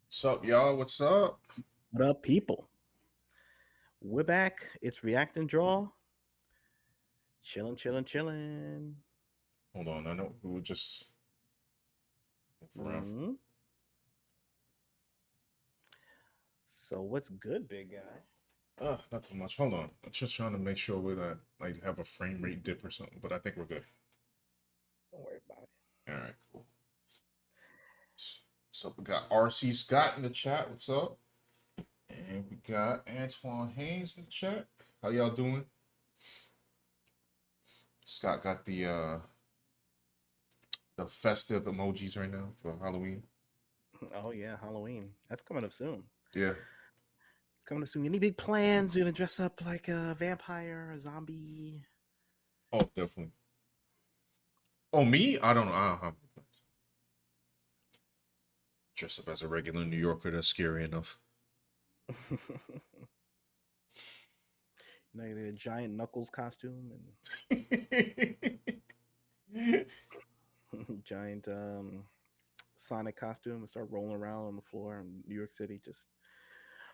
What's up, y'all? What's up? What up, people? We're back. It's React and Draw. Chilling, chilling, chilling. Hold on, I know we were just move around. hmm So what's good, big guy? Not too much. Hold on. I'm just trying to make sure we not like have a frame rate dip or something, but I think we're good. Don't worry about it. All right, cool. So we got RC Scott in the chat. What's up? And we got Antoine Haynes in the chat. How y'all doing? Scott got the festive emojis right now for Halloween. Oh yeah, Halloween. That's coming up soon. Yeah. It's coming up soon. Any big plans? You gonna dress up like a vampire, a zombie? Oh, definitely. Oh, me? I don't know. I don't have plans. Dress up as a regular New Yorker. That's scary enough. You know, a giant Knuckles costume and giant Sonic costume and start rolling around on the floor in New York City, just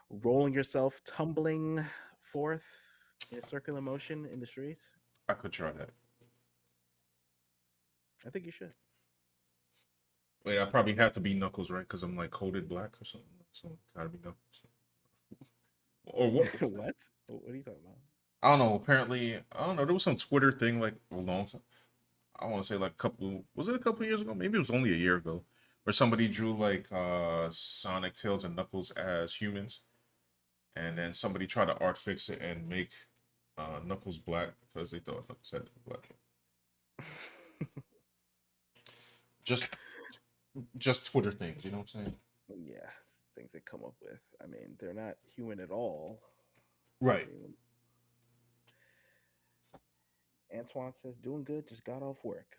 rolling yourself, tumbling forth in a circular motion in the streets. I could try that. I think you should. Wait, I probably have to be Knuckles, right? Because I'm like coded black or something. So gotta be Knuckles. Or what? What? What are you talking about? I don't know. Apparently, I don't know. There was some Twitter thing like a long time. I want to say like a couple. Was it a couple years ago? Maybe it was only a year ago, where somebody drew like Sonic, Tails, and Knuckles as humans, and then somebody tried to art fix it and make Knuckles black because they thought Knuckles had to be black. Just just Twitter things, you know what I'm saying? Yeah, things they come up with. I mean, they're not human at all. I Right. mean, Antoine says doing good, just got off work.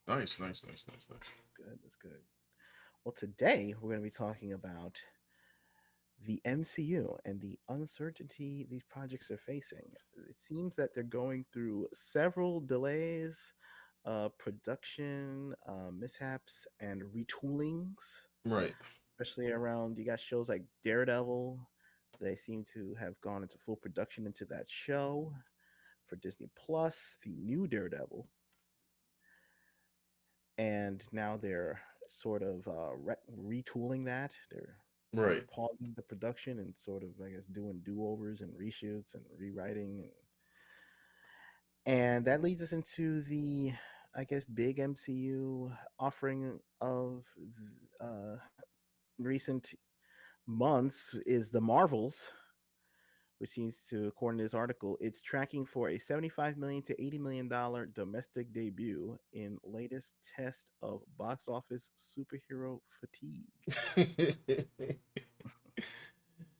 Nice, nice, nice, nice, nice. That's good. That's good. Well, today we're going to be talking about the MCU and the uncertainty these projects are facing. It seems that they're going through several delays, production mishaps, and retoolings, Right. especially around you got shows like Daredevil. They seem to have gone into full production into that show for Disney Plus, the new Daredevil, and now they're sort of retooling that. They're Right. pausing the production and sort of, I guess, doing do-overs and reshoots and rewriting, and that leads us into the, I guess, big MCU offering of recent months is the Marvels, which seems to, according to this article, it's tracking for a $75 million to $80 million domestic debut in latest test of box office superhero fatigue.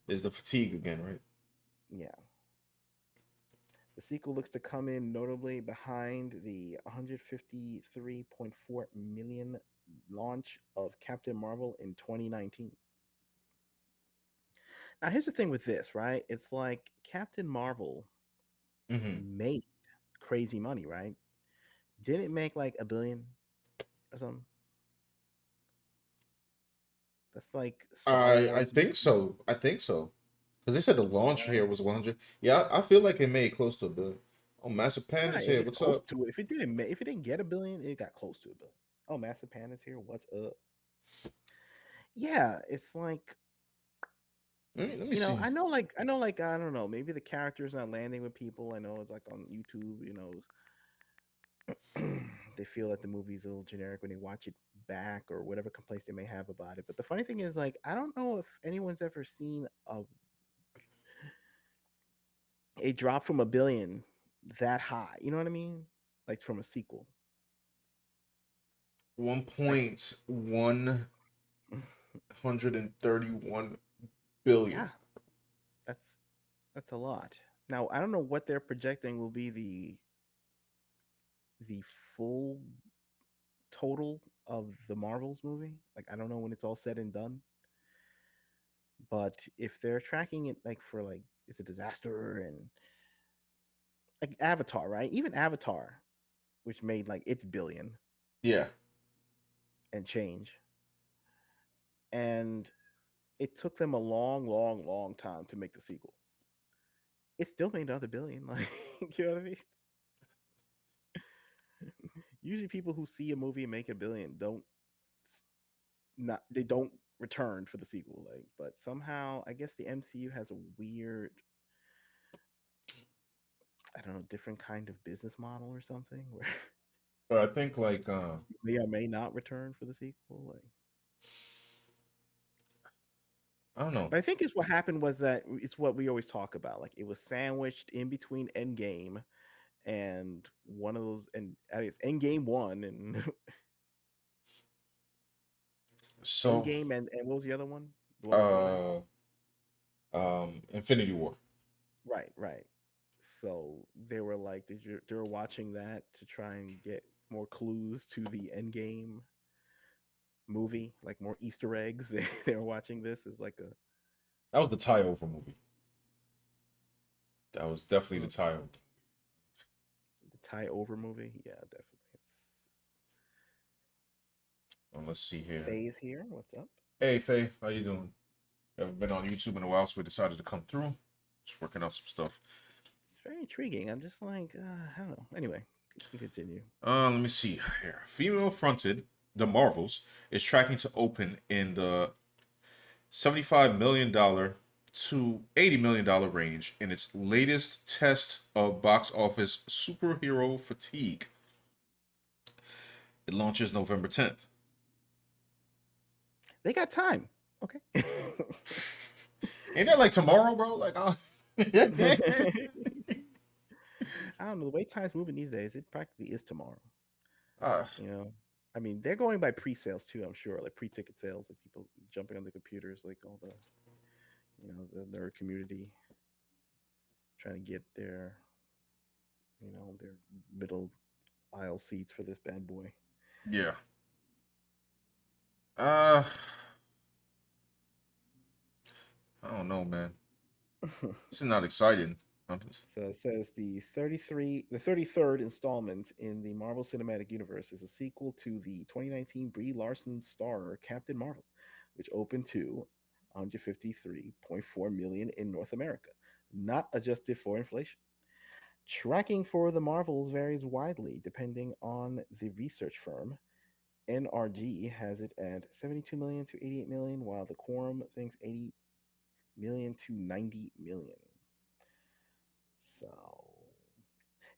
is the fatigue again, right? Yeah. The sequel looks to come in notably behind the 153.4 million launch of Captain Marvel in 2019. Now, here's the thing with this, right? It's like Captain Marvel Hmm. made crazy money, right? Didn't it make like a billion or something? That's like Star I Wars think movie. so. I think so. Because they said the launch Yeah. here was 100. Yeah, I feel like it made close to a billion. Oh, Master Panda's Right. here. It's What's close up? to it. If it didn't get a billion, it got close to a billion. Oh, Massive Panda's here. What's up? Yeah, it's like Let me see. I don't know, maybe the character's not landing with people. I know it's like on YouTube, they feel that the movie's a little generic when they watch it back or whatever complaints they may have about it. But the funny thing is, like, I don't know if anyone's ever seen a drop from a billion that high. You know what I mean? Like from a sequel. Like, 1.131 billion. yeah, that's that's a lot. Now I don't know what they're projecting will be the full total of the Marvels movie. Like I don't know when it's all said and done, but if they're tracking it like for like it's a disaster and like Avatar, right? Even Avatar, which made like its billion Yeah. and change, and it took them a long, long, long time to make the sequel. It still made another billion. Like you know what I mean? Usually, people who see a movie and make a billion don't not they don't return for the sequel. Like, but somehow I guess the MCU has a weird I don't know, different kind of business model or something where But I think like may or may not return for the sequel. Like, I don't know. but I think it's what happened was that it's what we always talk about. Like, it was sandwiched in between Endgame and one of those, and I guess Endgame one and So Endgame and what was the other one? The one before that? uh Infinity War. Right, right. So they were like, they were watching that to try and get more clues to the Endgame movie, like more Easter eggs. They were watching this as like a That was the tie over movie. That was definitely the hmm, tie over. the tie over movie. Yeah, definitely. Let's see It's here. Phase here. What's up? Hey Faye, how you doing? Haven't been on YouTube in a while, so we decided to come through. Just working out some stuff. It's very intriguing. I'm just like, I don't know. Anyway, you can continue. Let me see here. Female fronted, The Marvels is tracking to open in the $75 million to $80 million range in its latest test of box office superhero fatigue. It launches November 10th. They got time. Okay. Ain't that like tomorrow, bro? Like, I don't know. The way time's moving these days, it practically is tomorrow. uh, You know, I mean, they're going by pre-sales too. I'm sure, like pre-ticket sales, like people jumping on the computers, like all the, the nerd community trying to get their middle aisle seats for this bad boy. yeah. Uh, I don't know, man. This is not exciting. So it says the 33rd installment in the Marvel Cinematic Universe is a sequel to the 2019 Brie Larson star Captain Marvel, which opened to 153.4 million in North America, not adjusted for inflation. Tracking for the Marvels varies widely depending on the research firm. NRG has it at 72 million to 88 million, while the Quorum thinks 80 million to 90 million. So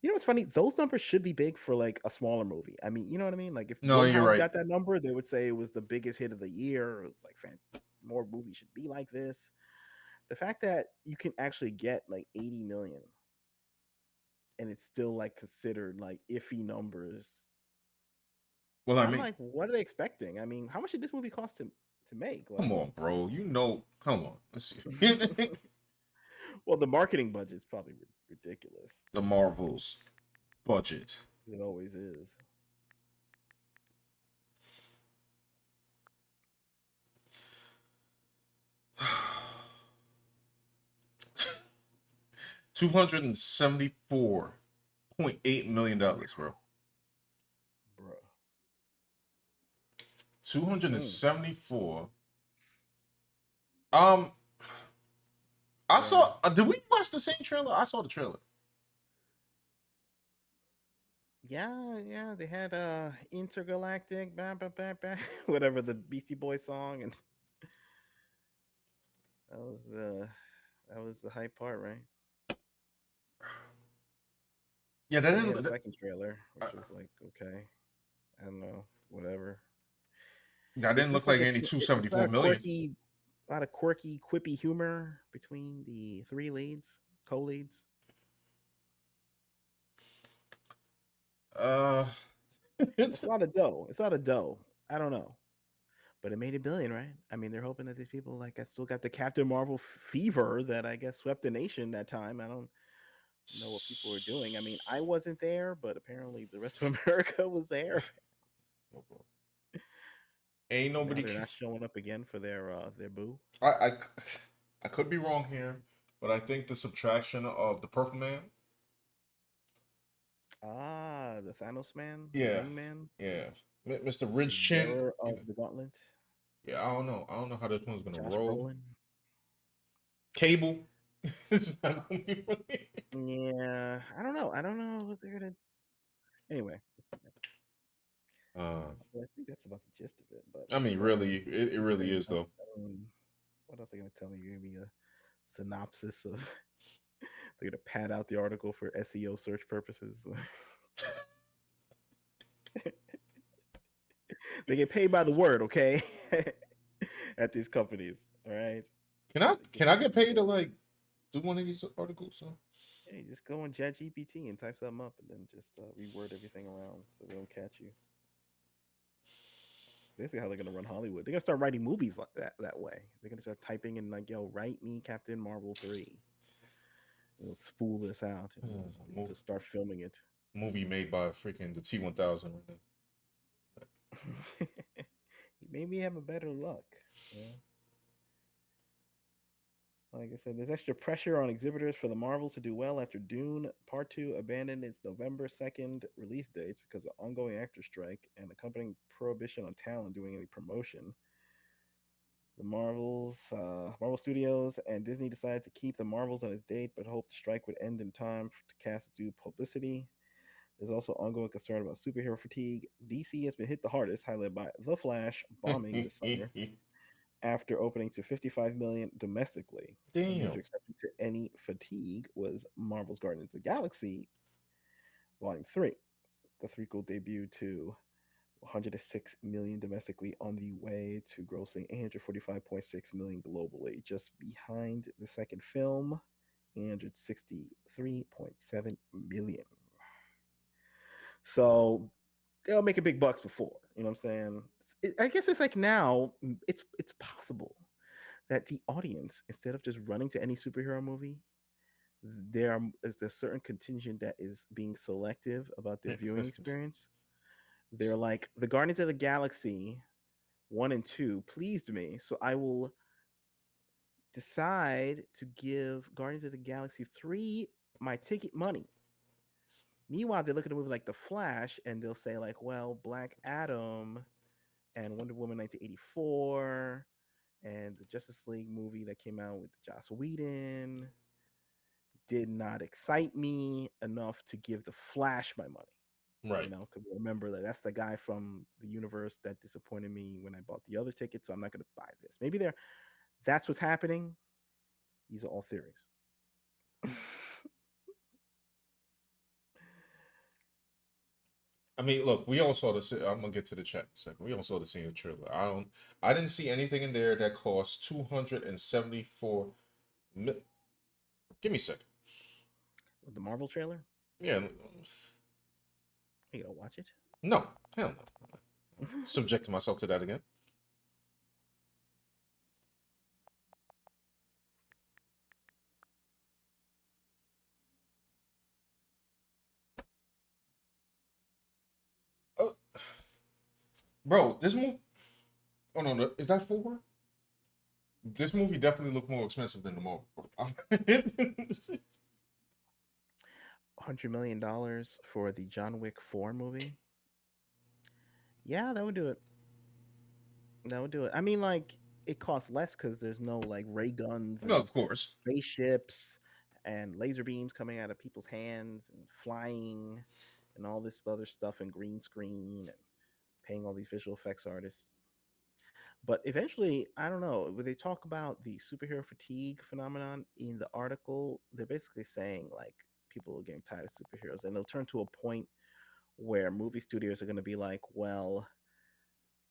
what's funny? Those numbers should be big for like a smaller movie. I mean, you know what I mean? Like if No, you're Blumhouse right. got that number, they would say it was the biggest hit of the year. It was like, more movies should be like this. The fact that you can actually get like 80 million and it's still like considered like iffy numbers. Well, I I'm mean, like, what are they expecting? I mean, how much did this movie cost to to make. Come Like, on, bro. You know, hold on. Let's see. well, the marketing budget's probably ridiculous. The Marvels budget. It always is. 274.8 million, bro. Bruh. 274. Um, I Yeah. saw. Did we watch the same trailer? I saw the trailer. Yeah. They had intergalactic, whatever the Beastie Boys song, and that was the hype part, right? Yeah, that They had a didn't. second trailer, which was like, okay, I don't know, whatever. That It's didn't look just like like any it's 274 million. a lot of quirky, quippy humor between the three leads, co-leads. Uh, It's a lot of dough. It's a lot of dough. I don't know, but it made $1 billion, right? I mean, they're hoping that these people like I still got the Captain Marvel fever that I guess swept the nation that time. I don't know what people were doing. I mean, I wasn't there, but apparently the rest of America was there. ain't Now nobody. they're not showing up again for their boo. I, I, I could be wrong here, but I think the subtraction of the Purple Man. Ah, the Thanos man, the Yeah, Ring Man, yeah. Mr. the Ridge Chin. bearer of the gauntlet, Yeah, I don't know. I don't know how this one's gonna Josh roll. Brolin. Cable. It's not gonna be funny. Yeah, I don't know. I don't know what they're gonna. Anyway, Uh, well, I think that's about the gist of it. But I mean, so really, it really is though. what else are they gonna tell me? You're gonna be a synopsis of. They're gonna pad out the article for SEO search purposes. They get paid by the word, okay? At these companies, all right. Can I get paid to like do one of these articles? So? Yeah, you just go on ChatGPT and type something up, and then just reword everything around so they don't catch you. Basically, how they're gonna run Hollywood. They're gonna start writing movies like that way. They're gonna start typing in like, "Yo, write me Captain Marvel 3." We'll spool this out and just start filming it. Movie made by freaking the T1000 right now. Maybe have a better luck. Yeah. Like I said, there's extra pressure on exhibitors for the Marvels to do well after Dune Part 2 abandoned its November 2nd release dates because of ongoing actor strike and accompanying prohibition on talent doing any promotion. The Marvel Studios, and Disney decided to keep the Marvels on its date, but hoped the strike would end in time to cast due publicity. There's also ongoing concern about superhero fatigue. DC has been hit the hardest, highlighted by The Flash bombing this summer after opening to 55 million domestically. A major Damn. exception to any fatigue was Marvel's Guardians of the Galaxy Volume 3. The threequel debuted to 106 million domestically on the way to grossing 845.6 million globally, just behind the second film, 863.7 million. So they'll make a big bucks before, you know what I'm saying? I guess it's like now it's possible that the audience, instead of just running to any superhero movie, there is a certain contingent that is being selective about their viewing experience. They're like, the Guardians of the Galaxy 1 and 2 pleased me, so I will decide to give Guardians of the Galaxy 3 my ticket money. Meanwhile, they look at a movie like The Flash and they'll say, like, well, Black Adam and Wonder Woman 1984 and the Justice League movie that came out with Joss Whedon did not excite me enough to give The Flash my money. Right. You know, because remember that's the guy from the universe that disappointed me when I bought the other ticket, so I'm not going to buy this. Maybe that's what's happening. These are all theories. I mean, look, we all saw this. I'm gonna get to the chat in a second. We all saw the same trailer. I didn't see anything in there that cost 274. Give me a second. With the Marvel trailer, Yeah. you gonna watch it? No. Hell no. Subject myself to that again. bro. This movie. Oh no, is that four? This movie definitely looked more expensive than the Marvel. $100 million for the John Wick 4 movie. Yeah, that would do it. That would do it. I mean, like, it costs less because there's no like ray guns No, and of course. spaceships and laser beams coming out of people's hands and flying and all this other stuff and green screen and paying all these visual effects artists. But eventually, I don't know, when they talk about the superhero fatigue phenomenon in the article, they're basically saying like people are getting tired of superheroes and they'll turn to a point where movie studios are going to be like, well,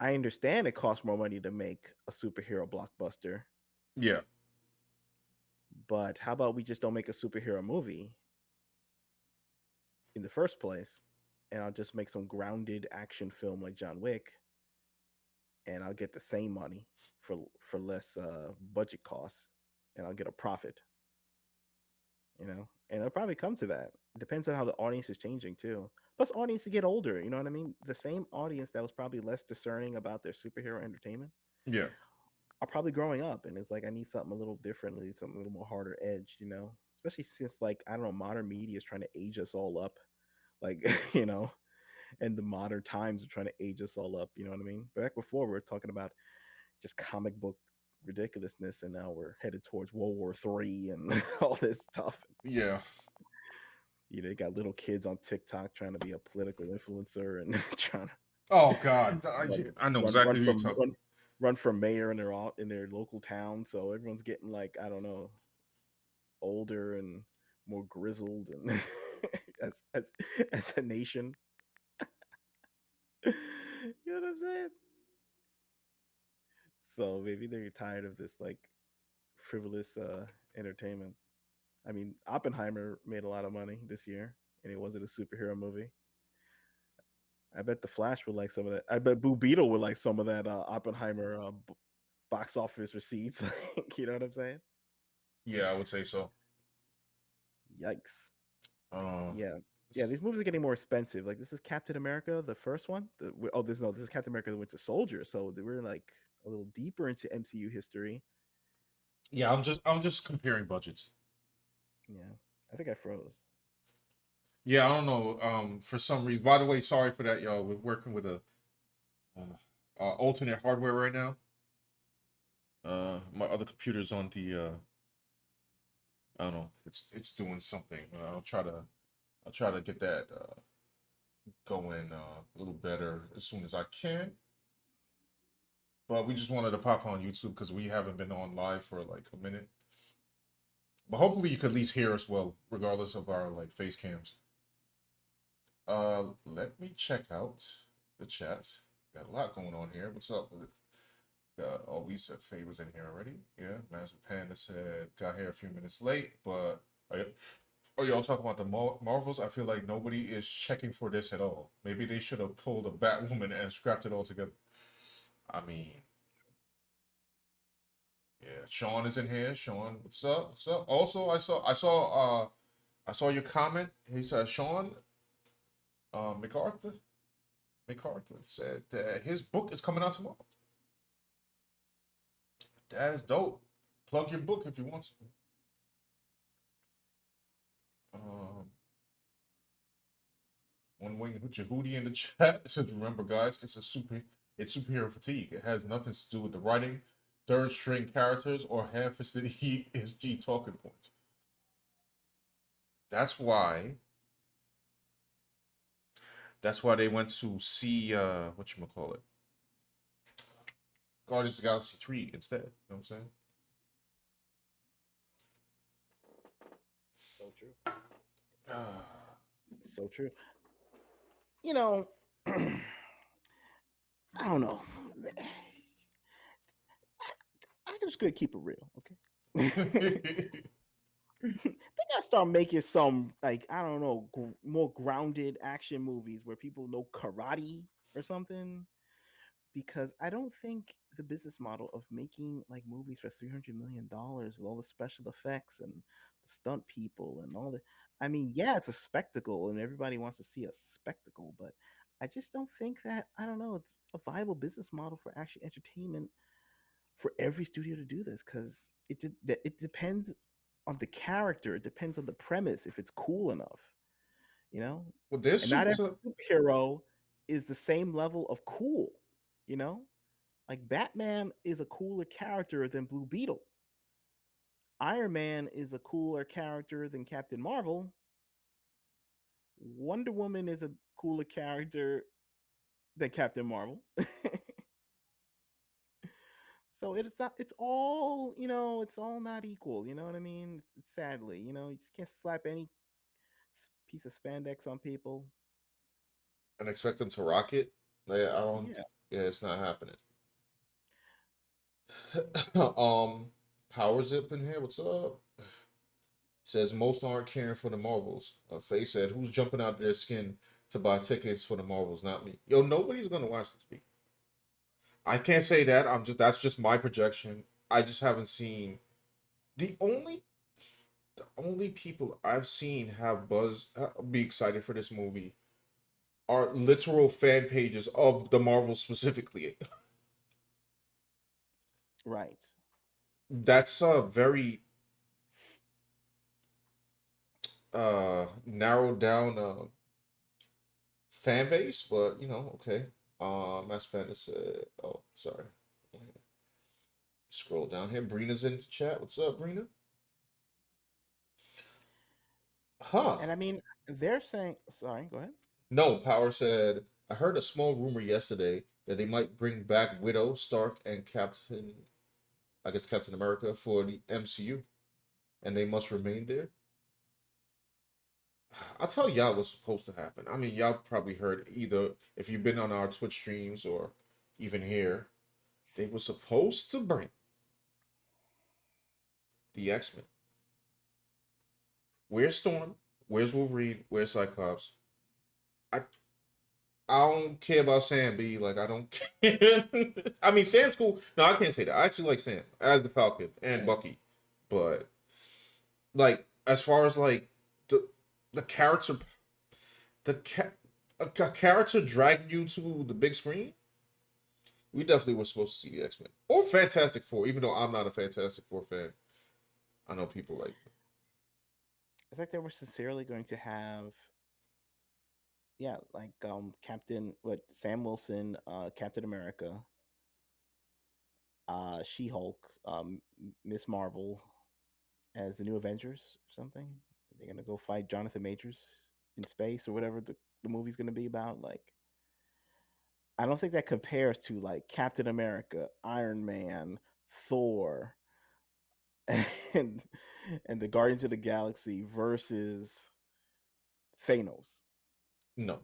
I understand it costs more money to make a superhero blockbuster, Yeah, but how about we just don't make a superhero movie in the first place, and I'll just make some grounded action film like John Wick, and I'll get the same money for less budget costs, and I'll get a profit, you know. And it'll probably come to that. It depends on how the audience is changing too. Plus, audiences get older. You know what I mean? The same audience that was probably less discerning about their superhero entertainment yeah, are probably growing up, and it's like I need something a little different, I need something a little more harder edged, you know. Especially since like I don't know, modern media is trying to age us all up, like you know, and the modern times are trying to age us all up. You know what I mean? Back before we were talking about just comic book ridiculousness, and now we're headed towards World War III and all this stuff. yeah. You know, you got little kids on TikTok trying to be a political influencer and trying to Oh God, run, I know run, run exactly who you're from talking. run for mayor in their local town. So everyone's getting like I don't know, older and more grizzled and as as as a nation. You know what I'm saying? So maybe they're tired of this like frivolous entertainment. I mean, Oppenheimer made a lot of money this year, and it wasn't a superhero movie. I bet the Flash would like some of that. I bet Boo Beetle would like some of that Oppenheimer box office receipts. You know what I'm saying? Yeah, I would say so. Yikes! Um, Yeah, yeah. These movies are getting more expensive. Like this is Captain America, the first one. This is Captain America: The Winter Soldier. So we're like a little deeper into MCU history. yeah, I'm just comparing budgets. Yeah, I think I froze. Yeah, I don't know. For some reason. By the way, sorry for that, y'all. We're working with a alternate hardware right now. My other computer's on the. I don't know. It's doing something. I'll try to get that going a little better as soon as I can. But we just wanted to pop on YouTube because we haven't been on live for like a minute. But hopefully you could at least hear us well, regardless of our like face cams. Let me check out the chat. Got a lot going on here. What's up? Oh, we said favors in here already. Yeah, Master Panda said got here a few minutes late, but are y'all talking about the Marvels? I feel like nobody is checking for this at all. Maybe they should have pulled a Batwoman and scrapped it all together. I mean, yeah, Sean is in here. Sean, what's up? What's up? Also, I saw your comment. He said Sean MacArthur MacArthur said that his book is coming out tomorrow. That's dope. Plug your book if you want to. Um, One wing Jehudi in the chat says, "Remember, guys, it's superhero fatigue. It has nothing to do with the writing, third string characters, or ham-fisted ESG talking points. That's why. That's why they went to see what you call it, Guardians of the Galaxy 3 instead. You know what I'm saying? So true. Ah, So true. You know, I don't know. I just gonna keep it real, okay? They gotta start making some like I don't know more grounded action movies where people know karate or something. Because I don't think the business model of making like movies for $300 million with all the special effects and the stunt people and all the, I mean, yeah, it's a spectacle and everybody wants to see a spectacle, but I just don't think that, I don't know, it's a viable business model for action entertainment for every studio to do this, because it depends on the character, it depends on the premise if it's cool enough, you know. Well, there's And not every super. superhero is the same level of cool, you know. Like Batman is a cooler character than Blue Beetle. Iron Man is a cooler character than Captain Marvel. Wonder Woman is a cooler character than Captain Marvel. So it's not, it's all, it's all not equal, you know what I mean? Sadly, you just can't slap any piece of spandex on people. And expect them to rock it. Like, I don't. Yeah. Yeah, it's not happening. Power Zip in here. What's up? Says most aren't caring for the Marvels. Faye said, "Who's jumping out their skin to buy tickets for the Marvels? Not me. Yo, nobody's gonna watch this week. I can't say that. That's just my projection. I just haven't seen the only people I've seen have buzz be excited for this movie are literal fan pages of the Marvel specifically. Right. That's a very narrowed down fan base, but okay. Mass Panda said, "Oh, sorry." Scroll down here. Brina's in the chat. What's up, Brina? Huh? And I mean, they're saying, sorry, go ahead. No. Power said, "I heard a small rumor yesterday that they might bring back Widow, Stark, and Captain. I guess Captain America for the MCU, and they must remain there." I'll tell y'all what's supposed to happen. I mean, y'all probably heard either if you've been on our Twitch streams or even here. They were supposed to bring the X-Men. Where's Storm? Where's Wolverine? Where's Cyclops? I I don't care about Sam B. Like I don't care. I mean Sam's cool. No, I can't say that. I actually like Sam as the Falcon and Right. Bucky. But like as far as like the character the ca- a character dragging you to the big screen, we definitely were supposed to see the X-Men. Or Fantastic Four, even though I'm not a Fantastic Four fan. I know people like It's like they were sincerely going to have, yeah, like Captain, what, Sam Wilson, Captain America, She Hulk, Miss Marvel as the new Avengers or something. They're gonna go fight Jonathan Majors in space or whatever the movie's gonna be about. Like, I don't think that compares to like Captain America, Iron Man, Thor, and and the Guardians of the Galaxy versus Thanos. no.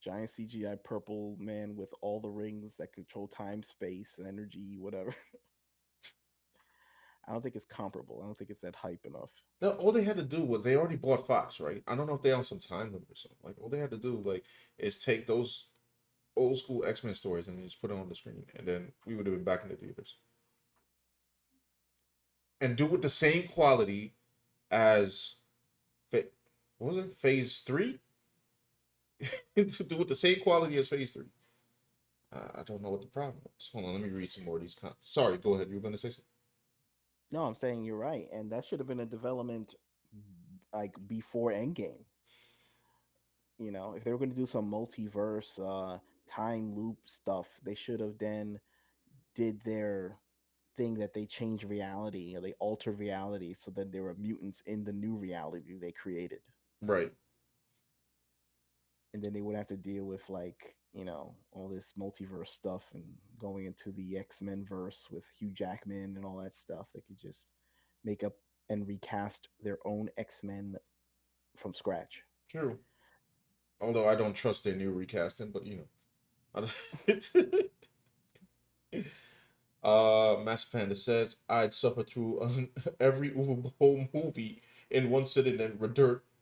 Giant CGI purple man with all the rings that control time, space, energy, whatever. I don't think it's comparable. I don't think it's that hype enough. No, all they had to do was they already bought Fox, right? I don't know if they on some time limit or something. Like all they had to do like is take those old school X-Men stories and just put it on the screen, and then we would have been back in the theaters. And do it the same quality as what was it? Phase 3? To do it the same quality as Phase 3. I don't know what the problem was. Hold on, let me read some more of these comments. Sorry, go ahead. You were gonna say something? No, I'm saying you're right, and that should have been a development like before Endgame. If they were going to do some multiverse, time loop stuff, they should have then did their thing that they change reality or they alter reality so that there were mutants in the new reality they created, Right. and then they would have to deal with like all this multiverse stuff and going into the X-Men verse with Hugh Jackman and all that stuff. They could just make up and recast their own X-Men from scratch. True. Although I don't trust their new recasting, but I Master Panda says I'd suffer through every whole movie in one sitting and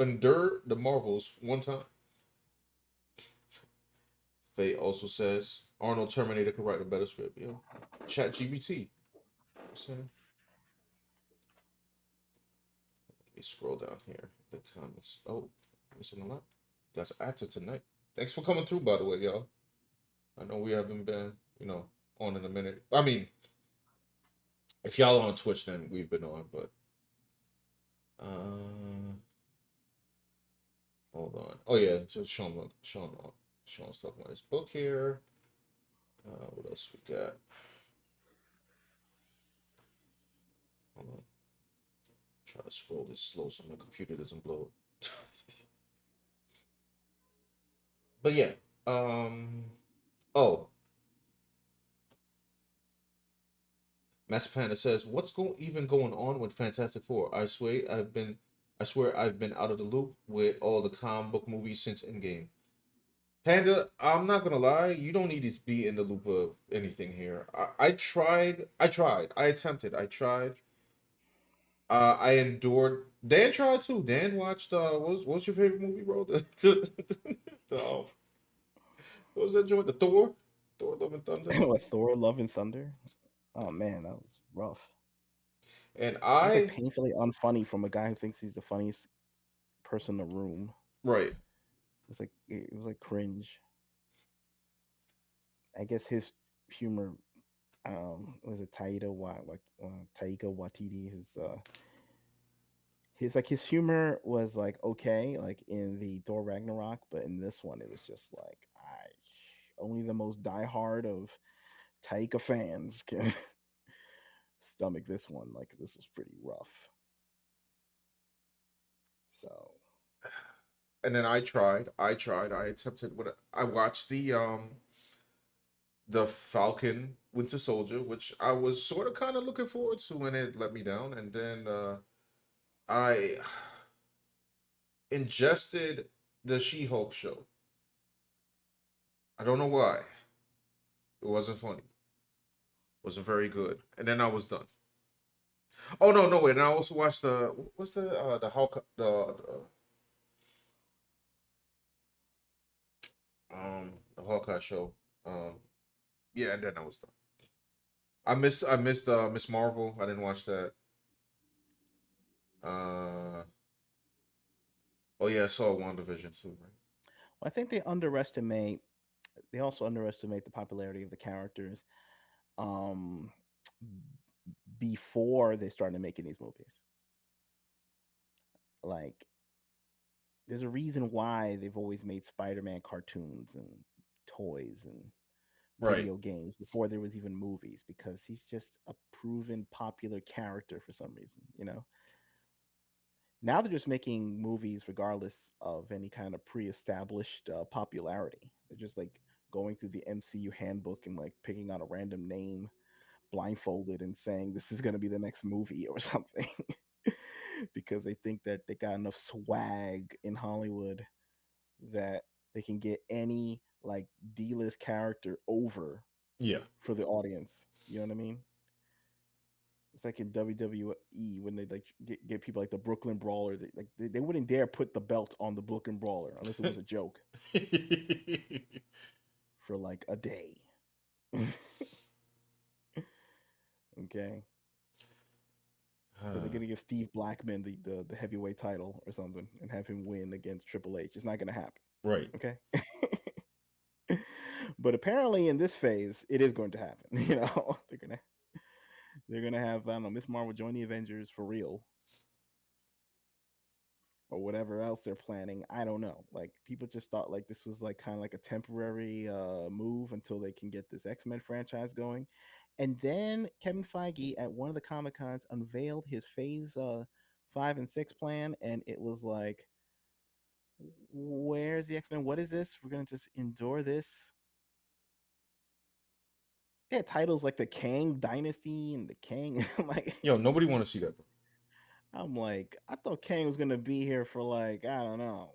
endure the Marvels one time. Faye also says Arnold Terminator could write a better script. Chat GBT. Let me scroll down here. The comments. Oh, missing a lot. That's active tonight. Thanks for coming through, by the way, y'all. I know we haven't been, on in a minute. I mean, if y'all are on Twitch, then we've been on, but uh, hold on. Oh yeah, just showing stuff on his book here. What else we got? Hold on. Try to scroll this slow so my computer doesn't blow up. But yeah. Oh, Master Panda says, "What's even going on with Fantastic Four? I swear I've been out of the loop with all the comic book movies since Endgame." Panda, I'm not gonna lie, you don't need to be in the loop of anything here. I attempted, I tried. I endured. Dan tried too. Dan watched. What's your favorite movie, bro? What was that joint? The Thor, Love and Thunder. What, Thor: Love and Thunder? Oh man, that was rough. And It was like I painfully unfunny from a guy who thinks he's the funniest person in the room. right, It was like cringe. I guess his humor, was it Taika Waititi? His humor was like okay, like in the Thor Ragnarok, but in this one it was just like I only the most diehard of Taika fans can stomach this one. Like this was pretty rough. So and then I attempted. I watched the Falcon Winter Soldier, which I was sort of kind of looking forward to, and it let me down. And then I ingested the She-Hulk show. I don't know why. It wasn't funny. Wasn't very good. And then I was done. Oh no, no wait. And I also watched what's the Hulk the Hawkeye show. Um yeah, and then I was done. I missed Miss Marvel. I didn't watch that. Uh oh yeah, I saw WandaVision too, right? I think they also underestimate the popularity of the characters um before they started making these movies. Like there's a reason why they've always made Spider-Man cartoons and toys and Right. video games before there was even movies because he's just a proven popular character for some reason. Now they're just making movies regardless of any kind of pre-established popularity. They're just like going through the MCU handbook and like picking out a random name blindfolded and saying this is going to be the next movie or something because they think that they got enough swag in Hollywood that they can get any like D-list character over Yeah. for the audience. You know what I mean? It's like in WWE when they like get people like the Brooklyn Brawler. They wouldn't dare put the belt on the Brooklyn Brawler unless it was a joke for like a day. Okay, or they're gonna give Steve Blackman the heavyweight title or something and have him win against Triple H. It's not gonna happen. Right. Okay. But apparently in this phase it is going to happen. They're gonna have, I don't know, Miss Marvel join the Avengers for real or whatever else they're planning. I don't know. Like people just thought like this was like kind of like a temporary move until they can get this X-Men franchise going. And then Kevin Feige at one of the Comic Cons unveiled his Phase 5 and 6 plan, and it was like, "Where's the X-Men? What is this? We're gonna just endure this." It had titles like the Kang Dynasty and the Kang. I'm like, Yo, nobody want to see that, bro. I thought Kang was gonna be here for like I don't know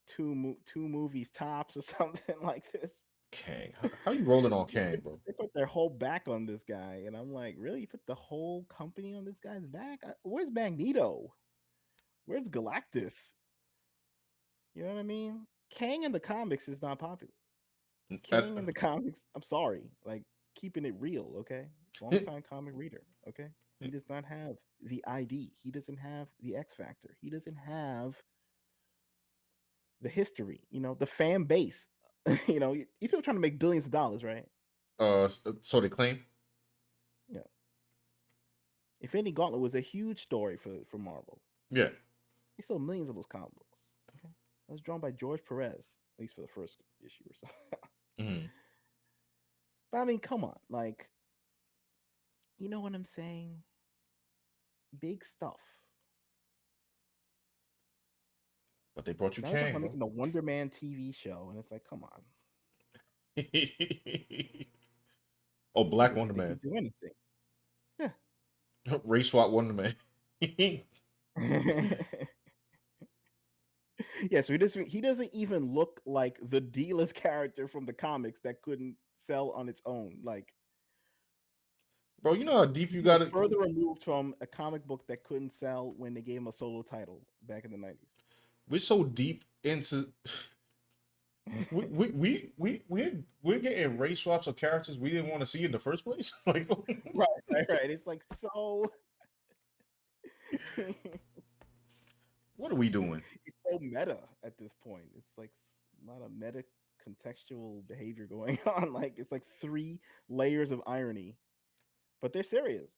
two movies tops or something like this. Kang. How you rolling on Kang, bro? They put their whole back on this guy, and I'm like, really? You put the whole company on this guy's back? Where's Magneto? Where's Galactus? You know what I mean? Kang in the comics is not popular. Kang in the comics, I'm sorry, like keeping it real, okay? Long time comic reader, okay? He does not have the ID. He doesn't have the X factor. He doesn't have the history, the fan base. These people trying to make billions of dollars, right? So they claim. Yeah. Infinity Gauntlet was a huge story for Marvel. Yeah. They sold millions of those comic books. Okay. It was drawn by George Perez, at least for the first issue or so. Mm-hmm. But I mean, come on, like, you know what I'm saying? Big stuff. But they brought you Now they're talking Kang, about bro. making a Wonder Man TV show, and it's like, come on. Oh, Black They Wonder could, they Man. could do anything. Yeah. Race swap Wonder Man. Yeah, so he doesn't even look like the D-list character from the comics that couldn't sell on its own. Like, Bro, you know how deep you he's even got it. further removed from a comic book that couldn't sell when they gave him a solo title back in the 90s. We're so deep into we're getting race swaps of characters we didn't want to see in the first place. Like, Right. It's like so. It's what are we doing? so meta at this point. It's like a lot of meta contextual behavior going on. Like it's like 3 layers of irony, but they're serious.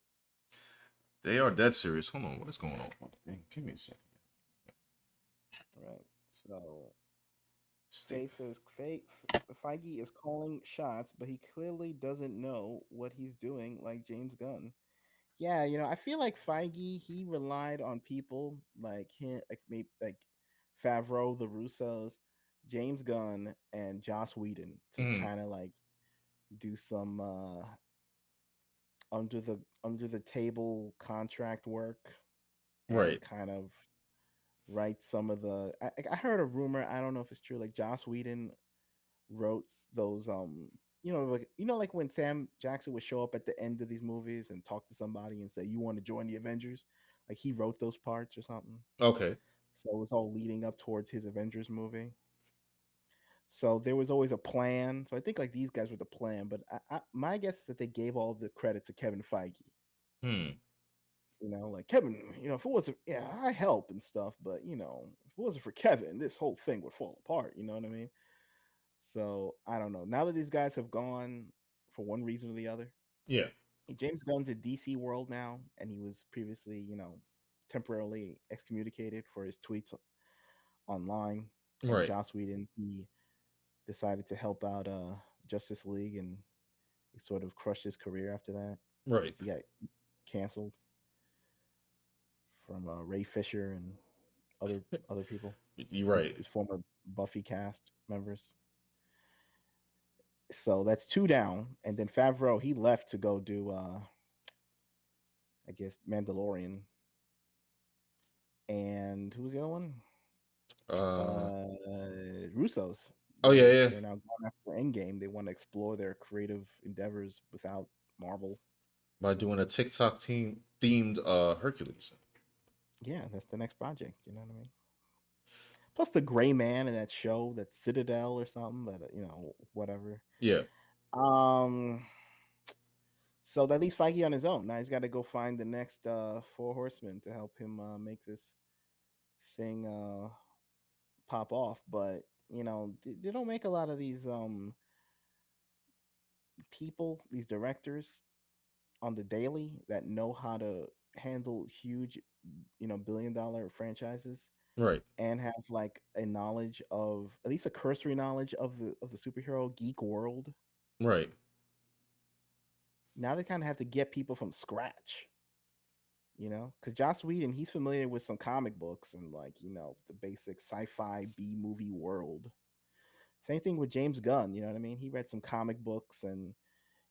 They are dead serious. Hold on, what is going on? Give me a second. Right. So Stay. Faye says Feige is calling shots, but he clearly doesn't know what he's doing, like James Gunn. Yeah, I feel like Feige he relied on people like him, like maybe like Favreau, the Russos, James Gunn, and Joss Whedon to Mm, kind of like do some under the table contract work and right, kind of write some of the. I heard a rumor. I don't know if it's true. Like Joss Whedon wrote those like when Sam Jackson would show up at the end of these movies and talk to somebody and say you want to join the Avengers, like he wrote those parts or something. okay, So it was all leading up towards his Avengers movie. So there was always a plan. So I think like these guys were the plan, but my guess is that they gave all the credit to Kevin Feige. hmm, Like Kevin, if it wasn't, yeah, I help and stuff, but if it wasn't for Kevin, this whole thing would fall apart. You know what I mean? So I don't know. Now that these guys have gone for one reason or the other, yeah, James Gunn's at DC World now, and he was previously, temporarily excommunicated for his tweets online. And right, Joss Whedon, he decided to help out Justice League, and he sort of crushed his career after that right, because he got canceled from Ray Fisher and other people, you're his, right, his former Buffy cast members. So that's 2 down, and then Favreau he left to go do I guess Mandalorian, and who's the other one? uh, Russos. oh yeah, They're yeah, they're now going after Endgame. They want to explore their creative endeavors without Marvel. by doing a TikTok team themed Hercules. Yeah, that's the next project. You know what I mean? Plus the Gray Man in that show, that Citadel or something, but whatever. Yeah, Um, so that leaves Feige on his own. Now he's got to go find the next Four Horsemen to help him make this thing pop off. But they don't make a lot of these people, these directors on the daily that know how to handle huge, billion-dollar franchises right, and have like a knowledge of at least a cursory knowledge of the superhero geek world. right, Now they kind of have to get people from scratch, because Joss Whedon he's familiar with some comic books and like the basic sci-fi B movie world. Same thing with James Gunn. You know what I mean? He read some comic books and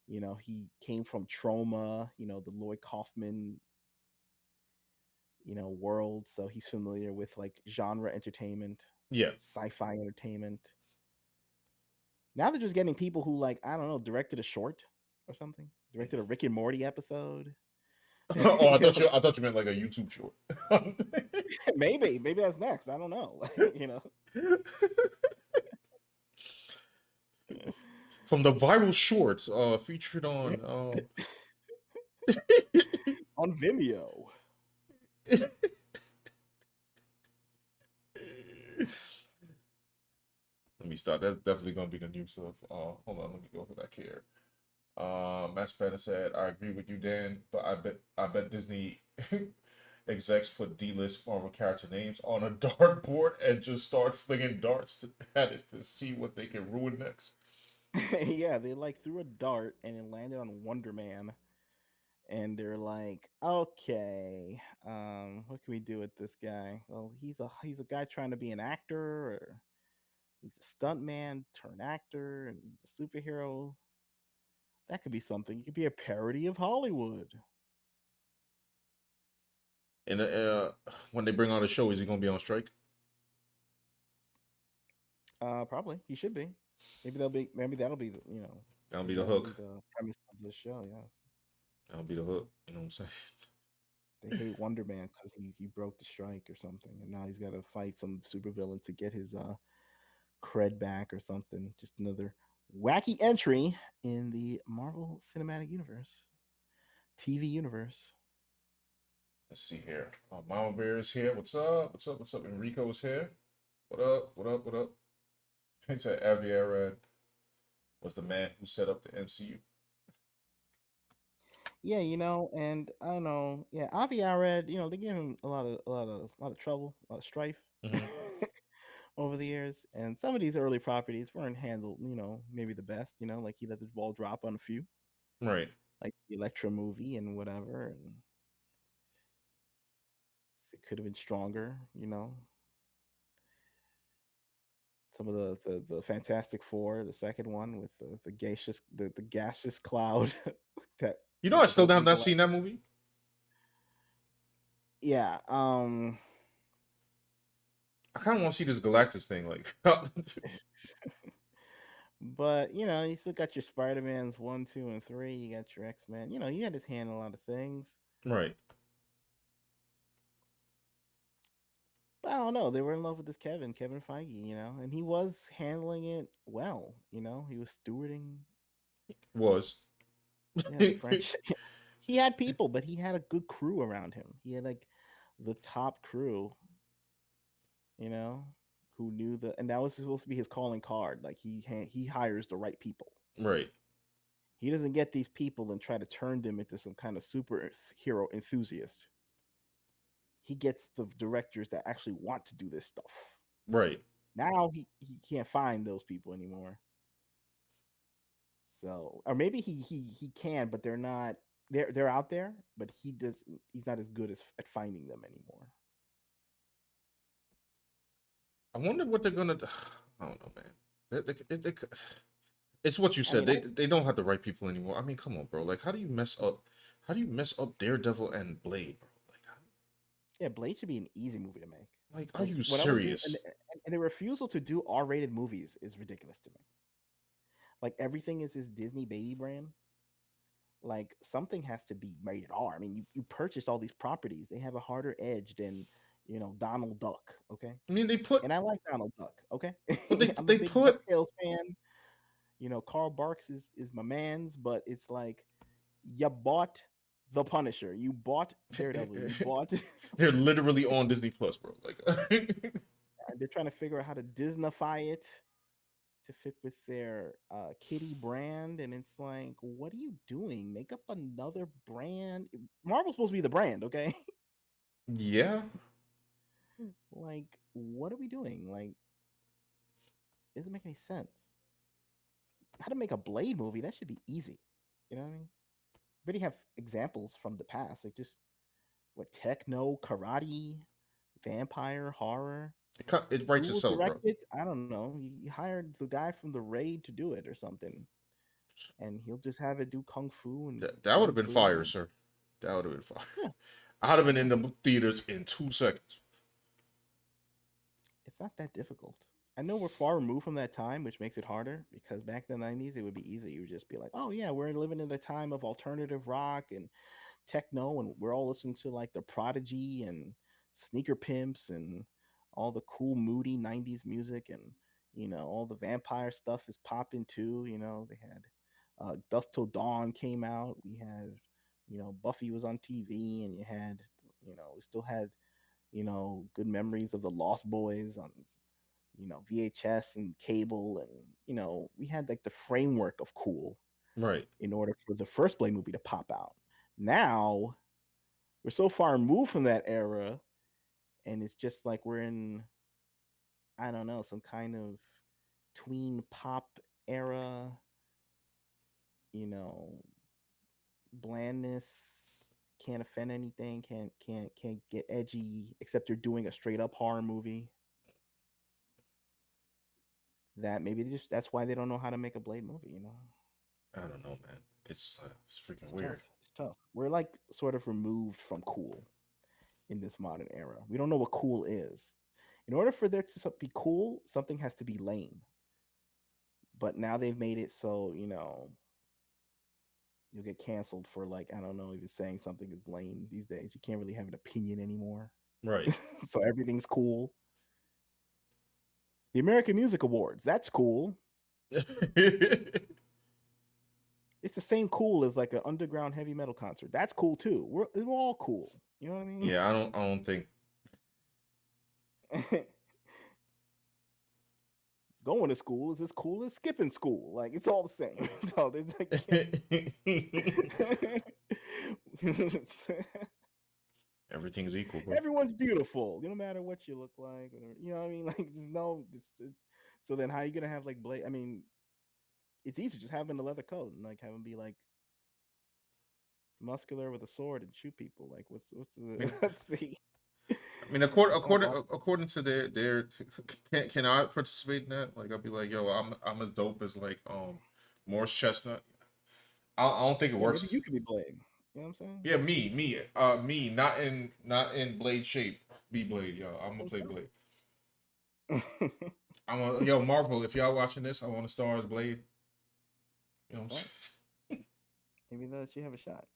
he came from Trauma. The Lloyd Kaufman world, so he's familiar with like genre entertainment, yeah. sci-fi entertainment. Now they're just getting people who like I don't know directed a short or something, directed a Rick and Morty episode. Oh, I thought you meant like a YouTube short. Maybe that's next. I don't know. From the viral shorts featured on On Vimeo. Let me start. That's definitely gonna be the new stuff. Hold on, let me go over that here. Matt Spanner said, "I agree with you, Dan, but I bet Disney execs put D-list Marvel character names on a dartboard and just start flinging at it to see what they can ruin next." Yeah, they like threw a dart and it landed on Wonder Man, and they're like, okay, what can we do with this guy? Well, he's a guy trying to be an actor, or he's a stunt man turned actor, and he's a superhero. That could be something. It could be a parody of Hollywood. And when they bring on the show, is he gonna be on strike? Probably he should be. Maybe that'll be That'll be maybe the that'll be hook. the premise of the show. Yeah, That'll be the hook. You know what I'm saying? they hate Wonder Man because he broke the strike or something, and now he's got to fight some supervillain to get his cred back or something. Just another wacky entry in the Marvel Cinematic Universe, TV universe. Let's see here. Mama Bear is here. What's up? What's up? What's up? Enrico is here. What up? What up? What up? He said Avi Arad was the man who set up the MCU. Yeah, and I don't know. Yeah, Avi Arad, they gave him a lot of trouble, a lot of strife Hmm. over the years, and some of these early properties weren't handled, maybe the best. Like he let the ball drop on a few, Right. like the Electra movie and whatever, and it could have been stronger. Some of the Fantastic Four, the second one with the gaseous cloud that You know, was I still supposed to have be not seen that movie. yeah. I kind of want to see this Galactus thing. Like, But you still got your Spider Mans 1, 2, and 3. You got your X Men. You had his hand in a lot of things. right, But I don't know. They were in love with this Kevin Feige, and he was handling it well. He was stewarding, was. the French. He had people, but he had a good crew around him. He had like the top crew, you know, who knew and that was supposed to be his calling card. Like he hires the right people. Right, He doesn't get these people and try to turn them into some kind of superhero enthusiast. He gets the directors that actually want to do this stuff. right. Now he can't find those people anymore. So, or maybe he can, but they're not. They're out there, but he's not as good at finding them anymore. I wonder what they're gonna. I don't know, man. It's what you I said. mean, They don't have the right people anymore. I mean, come on, bro. Like, how do you mess up? How do you mess up Daredevil and Blade, bro? yeah, Blade should be an easy movie to make. Like, are Like you whatever do, serious? and the refusal to do R-rated movies is ridiculous to me. Like everything is his Disney baby brand. Like something has to be rated R. I mean, you purchased all these properties; they have a harder edge than Donald Duck. Okay, I mean, they put, and I like Donald Duck. Okay, but they I'm a they big put Ducktales fan. Carl Barks is my man's, but it's like you bought the Punisher, you bought Daredevil, you bought. they're literally on Disney Plus, bro. Like, They're trying to figure out how to Disneyfy it to fit with their kitty brand, and it's like, what are you doing? Make up another brand. Marvel's supposed to be the brand, okay? yeah. Like, what are we doing? Like, it doesn't make any sense. How to make a Blade movie? That should be easy. You know what I mean? We already have examples from the past, like just what techno, karate, vampire, horror. It Who writes will itself, direct bro. it? I don't know. You hired the guy from the Raid to do it or something, and he'll just have it do kung fu and That would have kung been fu. fire, sir. That would have been fire. Yeah, I'd have been in yeah. the theaters in 2 seconds. It's not that difficult. I know we're far removed from that time, which makes it harder because back in the 90s, it would be easy. You would just be like, oh, yeah, we're living in a time of alternative rock and techno, and we're all listening to like the Prodigy and Sneaker Pimps and all the cool, moody 90s music. And, all the vampire stuff is popping too. They had Dust Till Dawn came out. We had, Buffy was on TV, and you had, we still had good memories of the Lost Boys on VHS and cable, and we had like the framework of cool Right. in order for the first Blade movie to pop out. Now we're so far removed from that era, and it's just like we're in, I don't know, some kind of tween pop era, you know, blandness, can't offend anything, can't get edgy, except they're doing a straight up horror movie. That maybe that's why they don't know how to make a Blade movie. I don't know, man. It's freaking It's tough. weird. It's tough. We're like sort of removed from cool in this modern era. We don't know what cool is. In order for there to be cool, something has to be lame. But now they've made it so, you'll get canceled for, like, I don't know, even saying something is lame these days. You can't really have an opinion anymore. Right. So everything's cool. The American Music Awards, that's cool. It's the same cool as like an underground heavy metal concert. That's cool too. We're all cool. You know what I mean? Yeah, I don't think. Going to school is as cool as skipping school. Like, it's all the same. So there's like Everything's equal, bro. everyone's beautiful, no matter what you look like. You know what I mean? Like, there's no. So then, how are you gonna have like Blade? I mean, it's easy just having the leather coat and like have him be like muscular with a sword and shoot people. Like, what's I the mean, let's see. I mean, according to their can I participate in that? Like, I'll be like, yo, I'm as dope as like Morris Chestnut. I don't think it Yeah, maybe works. you could be Blade. You know what I'm Yeah, me, not in Blade shape. Be Blade, yo. I'm gonna play Blade. saying? Yo Marvel. If y'all watching this, I want to star as Blade. You know what I'm Well, saying? maybe they'll let you have a shot.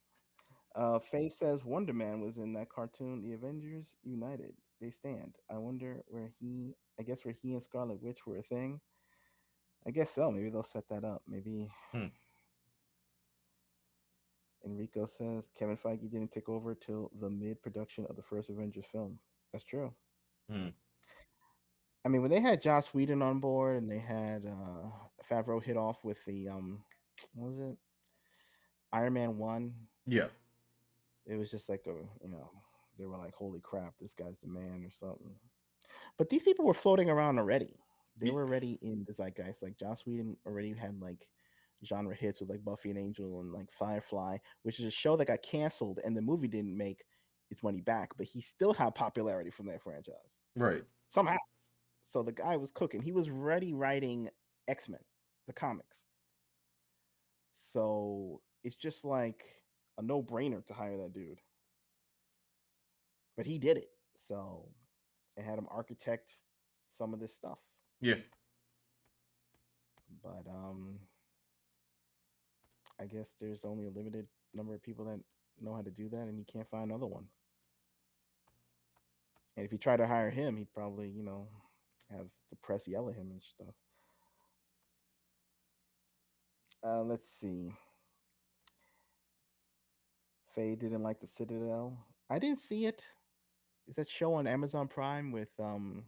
Faye says Wonder Man was in that cartoon, The Avengers United. They stand. I wonder where he. I guess where he and Scarlet Witch were a thing. I guess so. Maybe they'll set that up. Maybe Hmm. Enrico says Kevin Feige didn't take over till the mid production of the first Avengers film. That's true. Hmm. I mean, when they had Joss Whedon on board and they had Favreau hit off with the what was it, Iron Man 1, Yeah. it was just like they were like, holy crap, this guy's the man or something. But these people were floating around already. They Ye- were already in the zeitgeist. Like Joss Whedon already had like genre hits with like Buffy and Angel and like Firefly, which is a show that got canceled and the movie didn't make its money back, but he still had popularity from that franchise Right. somehow. So the guy was cooking. He was already writing X-Men, the comics. So it's just like a no-brainer to hire that dude. But he did it. So it had him architect some of this stuff. Yeah. But I guess there's only a limited number of people that know how to do that, and you can't find another one. And if you try to hire him, he'd probably, have the press yell at him and stuff. Let's see. Faye didn't like the Citadel. I didn't see it. Is that show on Amazon Prime with Priyanka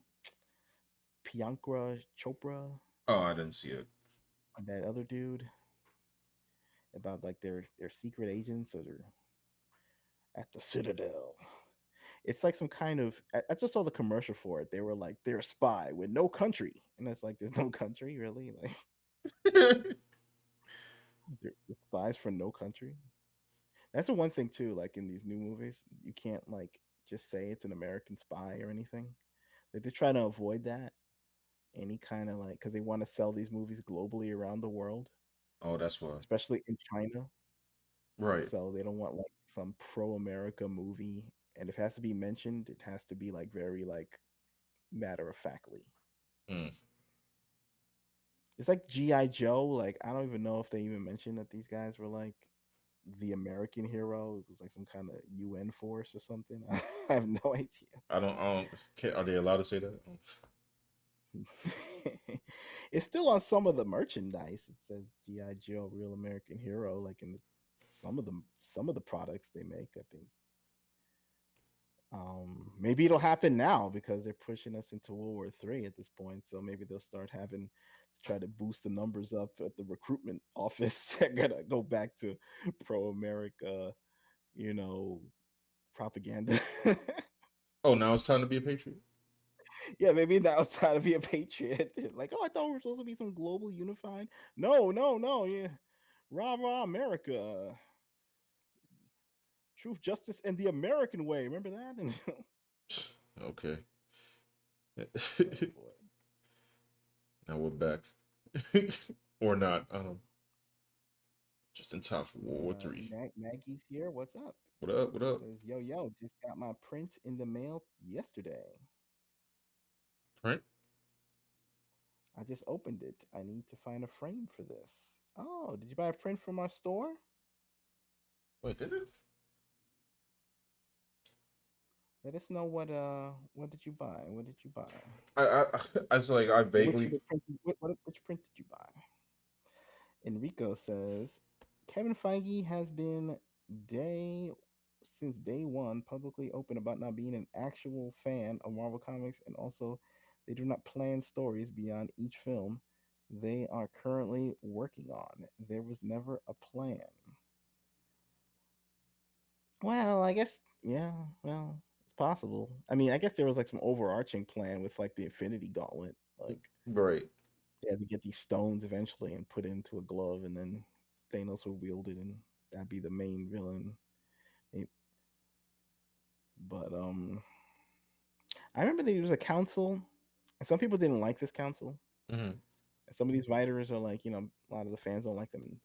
Chopra Oh, I didn't see it. and that other dude about like their secret agents or they're at the Citadel? It's like some kind of. I just saw the commercial for it. They were like they're a spy with no country, and it's like there's no country really. Like they're spies for no country. That's the one thing too. Like in these new movies, you can't like just say it's an American spy or anything. Like they're trying to avoid that. Any kind of like because they want to sell these movies globally around the world, Oh, that's why. especially in China. Right. So they don't want like some pro America movie, and if it has to be mentioned, it has to be like very like matter of factly. Mm. It's like GI Joe. Like I don't even know if they even mentioned that these guys were like the American hero. It was like some kind of UN force or something. I have no idea. I don't. Are they allowed to say that? It's still on some of the merchandise. It says GI Joe, Real American Hero, like in some of the products they make. I think Maybe it'll happen now because they're pushing us into World War III at this point. So maybe they'll start having to try to boost the numbers up at the recruitment office. They're gonna go back to pro America, you know, propaganda. Oh, now it's time to be a patriot. Yeah, maybe now it's time to be a patriot. Like, oh, I thought we were supposed to be some global unified. No, no, no. Yeah, rah rah America, truth, justice, and the American way. Remember that? Okay. Oh boy. Now we're back. Or not. I don't know. Just in time for World War Three. Maggie's here. What's up? What up? What up? Says, yo, just got my print in the mail yesterday. Print? I just opened it. I need to find a frame for this. Oh, did you buy a print from our store? Wait, did it? Let us know what did you buy? What did you buy? I was like I vaguely. Which print did you buy? Enrico says Kevin Feige has been day since day one publicly open about not being an actual fan of Marvel Comics, and also they do not plan stories beyond each film they are currently working on. There was never a plan. Well, I guess yeah. Well, it's possible. I mean, I guess there was like some overarching plan with like the Infinity Gauntlet, like Right. they had to get these stones eventually and put it into a glove, and then Thanos would wield it, and that'd be the main villain. But I remember there was a council, and some people didn't like this council. Mm-hmm. And some of these writers are like, a lot of the fans don't like them,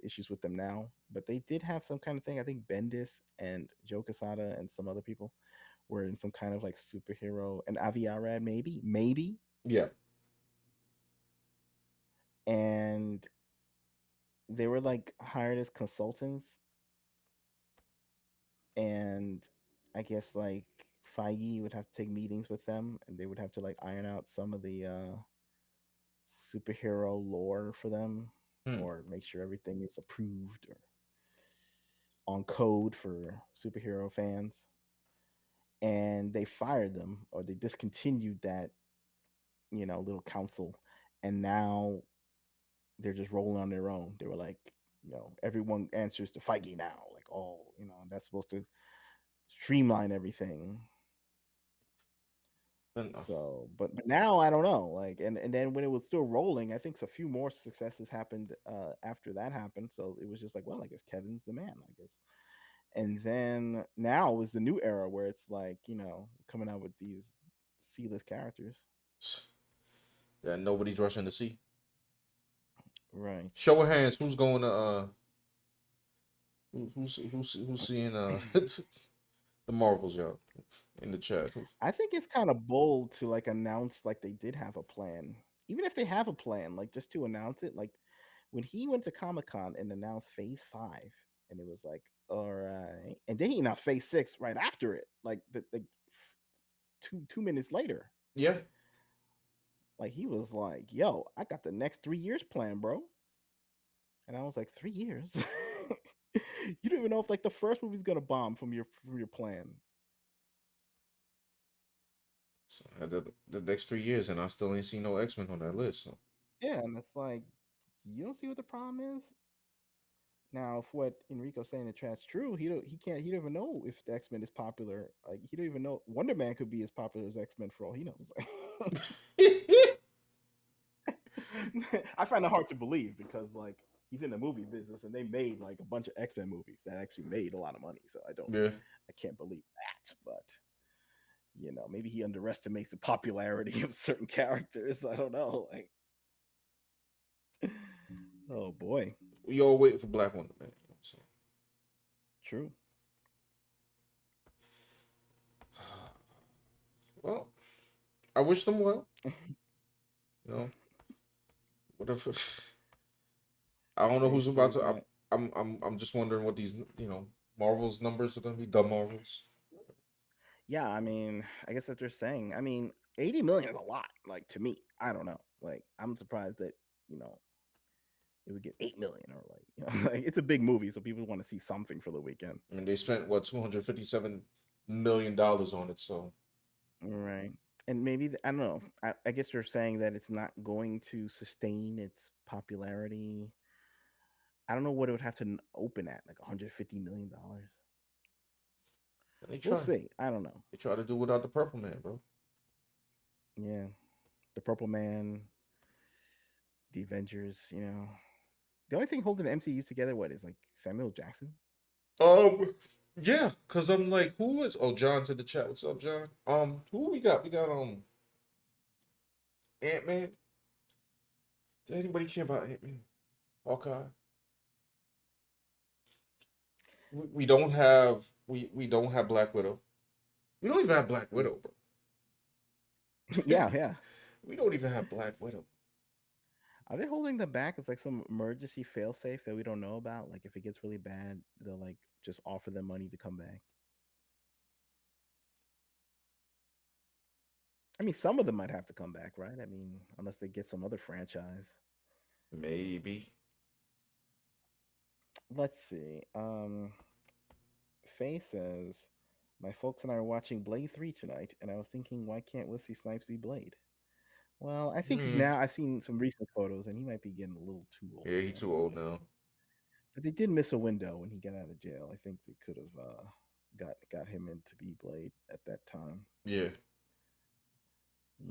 issues with them now. But they did have some kind of thing. I think Bendis and Joe Quesada and some other people were in some kind of like superhero, and Avi Arad, maybe. Yeah. And they were like hired as consultants, and I guess like Feige would have to take meetings with them, and they would have to like iron out some of the superhero lore for them, Hmm. or make sure everything is approved or on code for superhero fans. And they fired them, or they discontinued that, little council, and now they're just rolling on their own. They were like, everyone answers to Feige now, like, oh, that's supposed to streamline everything. Then, So, but now I don't know. Like, and then when it was still rolling, I think a few more successes happened after that happened. So it was just like, well, I guess Kevin's the man, I guess. And then now is the new era where it's like, coming out with these C-list characters. that nobody's rushing to see. Right. Show of hands. Who's going to who's seeing the Marvels, y'all, in the chat? I think it's kind of bold to like announce like they did have a plan. Even if they have a plan, like just to announce it, like when he went to Comic-Con and announced Phase 5, and it was like, all right, and then he announced Phase 6 right after it, like the 2 minutes later. Yeah. Like he was like, "Yo, I got the next 3 years planned, bro." And I was like, 3 years? You don't even know if like the first movie's gonna bomb from your plan. So the next 3 years, and I still ain't seen no X-Men on that list. So Yeah, and it's like, you don't see what the problem is. Now, if what Enrico's saying that's true, he don't even know if the X-Men is popular. Like he don't even know Wonder Man could be as popular as X-Men for all he knows. I find it hard to believe because like he's in the movie business, and they made like a bunch of X-Men movies that actually made a lot of money. So yeah. I can't believe that. But maybe he underestimates the popularity of certain characters. I don't know. Like, oh boy, We all waiting for Black Wonder Man. You know what I'm saying? true. Well, I wish them well. You know, what if I don't know They who's about say to. that. I'm just wondering what these Marvel's numbers are gonna be. The Marvels. Yeah, I mean, I guess that they're saying. I mean, 80 million is a lot. Like to me, I don't know. Like I'm surprised that it would get 8 million, or like like it's a big movie, so people want to see something for the weekend. I mean, they spent what 257 $1 million on it. So Right. And maybe I don't know. I guess you're saying that it's not going to sustain its popularity. I don't know what it would have to open at, like $150 million. and they We'll try see. I don't know. they try to do without the Purple Man, bro. Yeah, the Purple Man, the Avengers. The only thing holding the MCU together, what is like Samuel Jackson? Yeah, cause I'm like, who is? Oh, John's in the chat. What's up, John? Who we got? We got Ant Man. Did anybody care about Ant Man? Hawkeye. We don't have we don't have Black Widow. We don't even have Black Widow, bro. Yeah, yeah. We don't even have Black Widow. Are they holding them back? It's like some emergency failsafe that we don't know about. Like if it gets really bad, they'll like just offer them money to come back. I mean, some of them might have to come back, right? I mean, unless they get some other franchise. Maybe. Let's see. Faye says, "My folks and I are watching Blade 3 tonight, and I was thinking, why can't Wesley Snipes be Blade?" Well, I think Hmm. now I've seen some recent photos, and he might be getting a little too old Yeah, he's now. too old now. But they did miss a window when he got out of jail. I think they could have got him in to be Blade at that time. Yeah.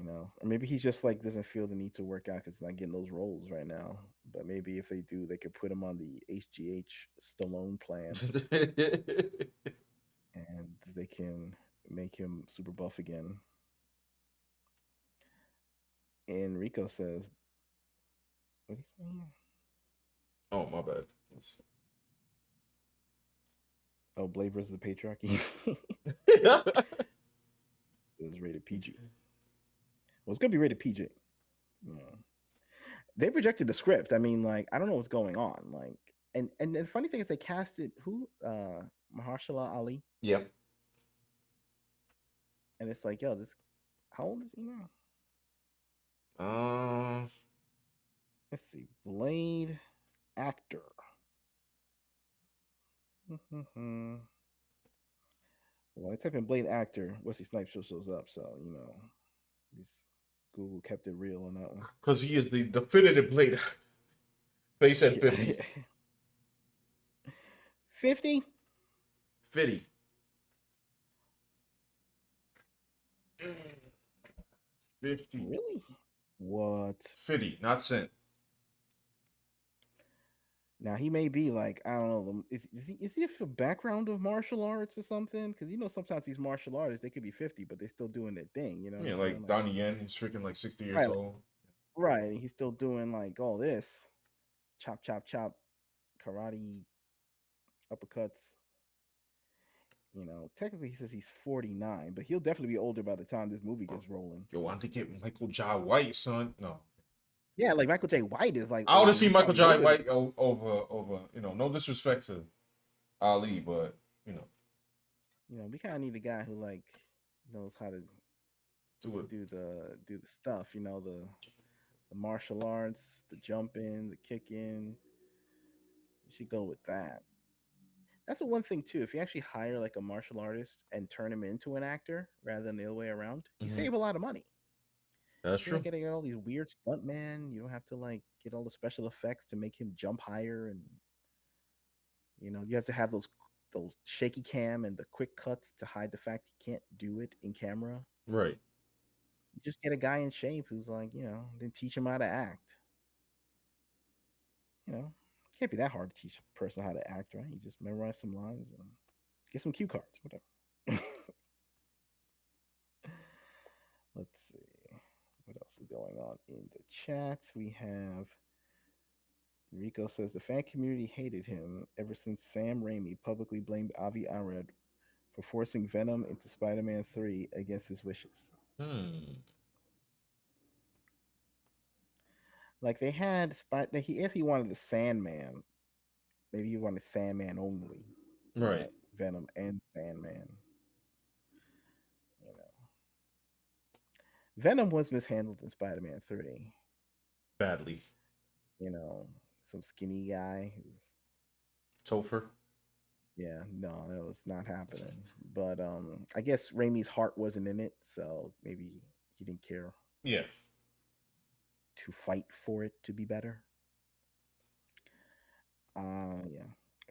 Or maybe he just like doesn't feel the need to work out because he's not getting those roles right now. But maybe if they do, they could put him on the HGH Stallone plan, and they can make him super buff again. Enrico says, "What is he saying here? Oh, my bad. Oh, Blade versus the Patriarchy is rated PG. Well, it's gonna be rated PG. Yeah. They rejected the script. I mean, like, I don't know what's going on. Like, and the funny thing is, they casted who? Mahershala Ali, Yep. and it's like, yo, this. How old is he now? Um. Let's see, Blade actor. Well, I type in Blade actor, Wesley Snipes shows up. So these Google kept it real on that one. Because he is the definitive Blade. Face at 50. Yeah. 50? 50. 50. Really? What? 50, not cent. Now he may be like, I don't know. Is he a background of martial arts or something? Because sometimes these martial artists, they could be 50, but they're still doing their thing. You know what I'm Yeah, saying? like Like, Donnie Yen, he's freaking like 60 years right, old. right. And he's still doing like all this chop, chop, chop, karate uppercuts. Technically he says he's 49, but he'll definitely be older by the time this movie Oh, gets rolling. yo, I want to get Michael Jai White, son. No. Yeah, like Michael J. White is like I want to older. see He's Michael probably Jai older than. White over, no disrespect to Ali, but, We kind of need a guy who like knows how to do it. do the stuff. The martial arts, the jumping, the kicking. You should go with that. That's the one thing too. If you actually hire like a martial artist and turn him into an actor rather than the other way around, you Hmm. save a lot of money. That's You don't true. get to get all these weird stuntmen. You don't have to like get all the special effects to make him jump higher, and you have to have those shaky cam and the quick cuts to hide the fact he can't do it in camera. Right. You just get a guy in shape who's like, then teach him how to act. It can't be that hard to teach a person how to act, right? You just memorize some lines and get some cue cards, whatever. Let's see. What else is going on in the chat? We have Enrico says the fan community hated him ever since Sam Raimi publicly blamed Avi Arad for forcing Venom into Spider-Man 3 against his wishes. Hmm. Like they had if he wanted the Sandman, maybe he wanted Sandman only, Right. not Venom and Sandman. You know, Venom was mishandled in Spider-Man 3. Badly. Some skinny guy who's Topher. Yeah, no, that was not happening. But I guess Raimi's heart wasn't in it, so maybe he didn't care Yeah, to fight for it to be better. Yeah.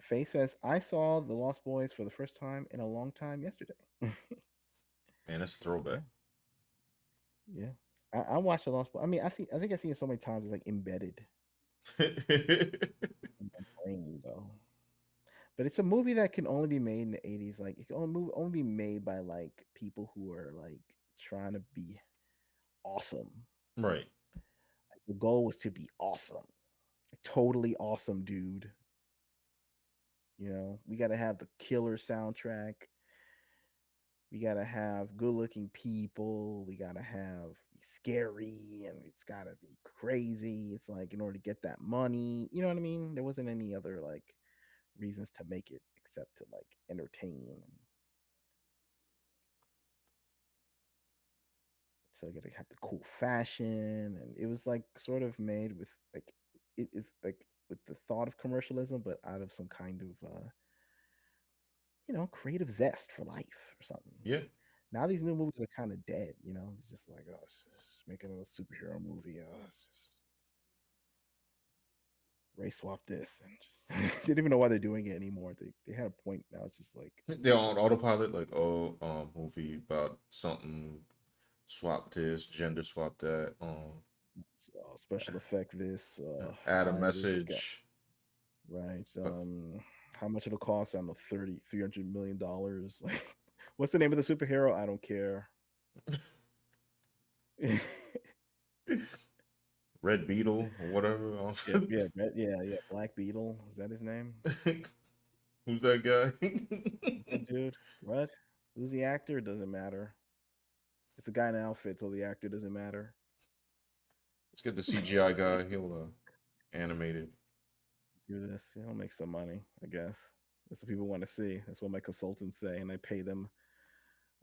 Faye says, I saw The Lost Boys for the first time in a long time yesterday. man, that's a Yeah, throwback. yeah. I watched The Lost Boys. I mean, I think I've seen it so many times, it's like embedded in my brain, though. But it's a movie that can only be made in the 80s. Like, it can only be made by, like, people who are, like, trying to be awesome. Right. Like, the goal was to be awesome. Like, totally awesome, dude. We got to have the killer soundtrack. We got to have good looking people. We got to have scary and it's got to be crazy. It's like in order to get that money, you know what I mean? There wasn't any other like reasons to make it except to like entertain. So you got to have the cool fashion. And it was like sort of made with like, it is like with the thought of commercialism, but out of some kind of, creative zest for life or something. Yeah. Now these new movies are kind of dead, It's just like, oh, it's just making a superhero movie. It's just race swap this and just they don't even know why they're doing it anymore. They had a point now. It's just like They're who on cares? autopilot, like, oh, movie about something, swap this, gender swap that, Special effect this, add a hire this guy, message. right? But How much it'll cost? I don't know, 300 million dollars. Like, what's the name of the superhero? I don't care. Yeah, Red Beetle or whatever. yeah, yeah. Black Beetle, is that his name? Who's that guy? That dude. What? Who's the actor? Doesn't matter. It's a guy in an outfit, so the actor doesn't matter. Let's get the CGI guy. He'll animate it. Do this. He'll make some money, I guess. That's what people want to see. That's what my consultants say, and I pay them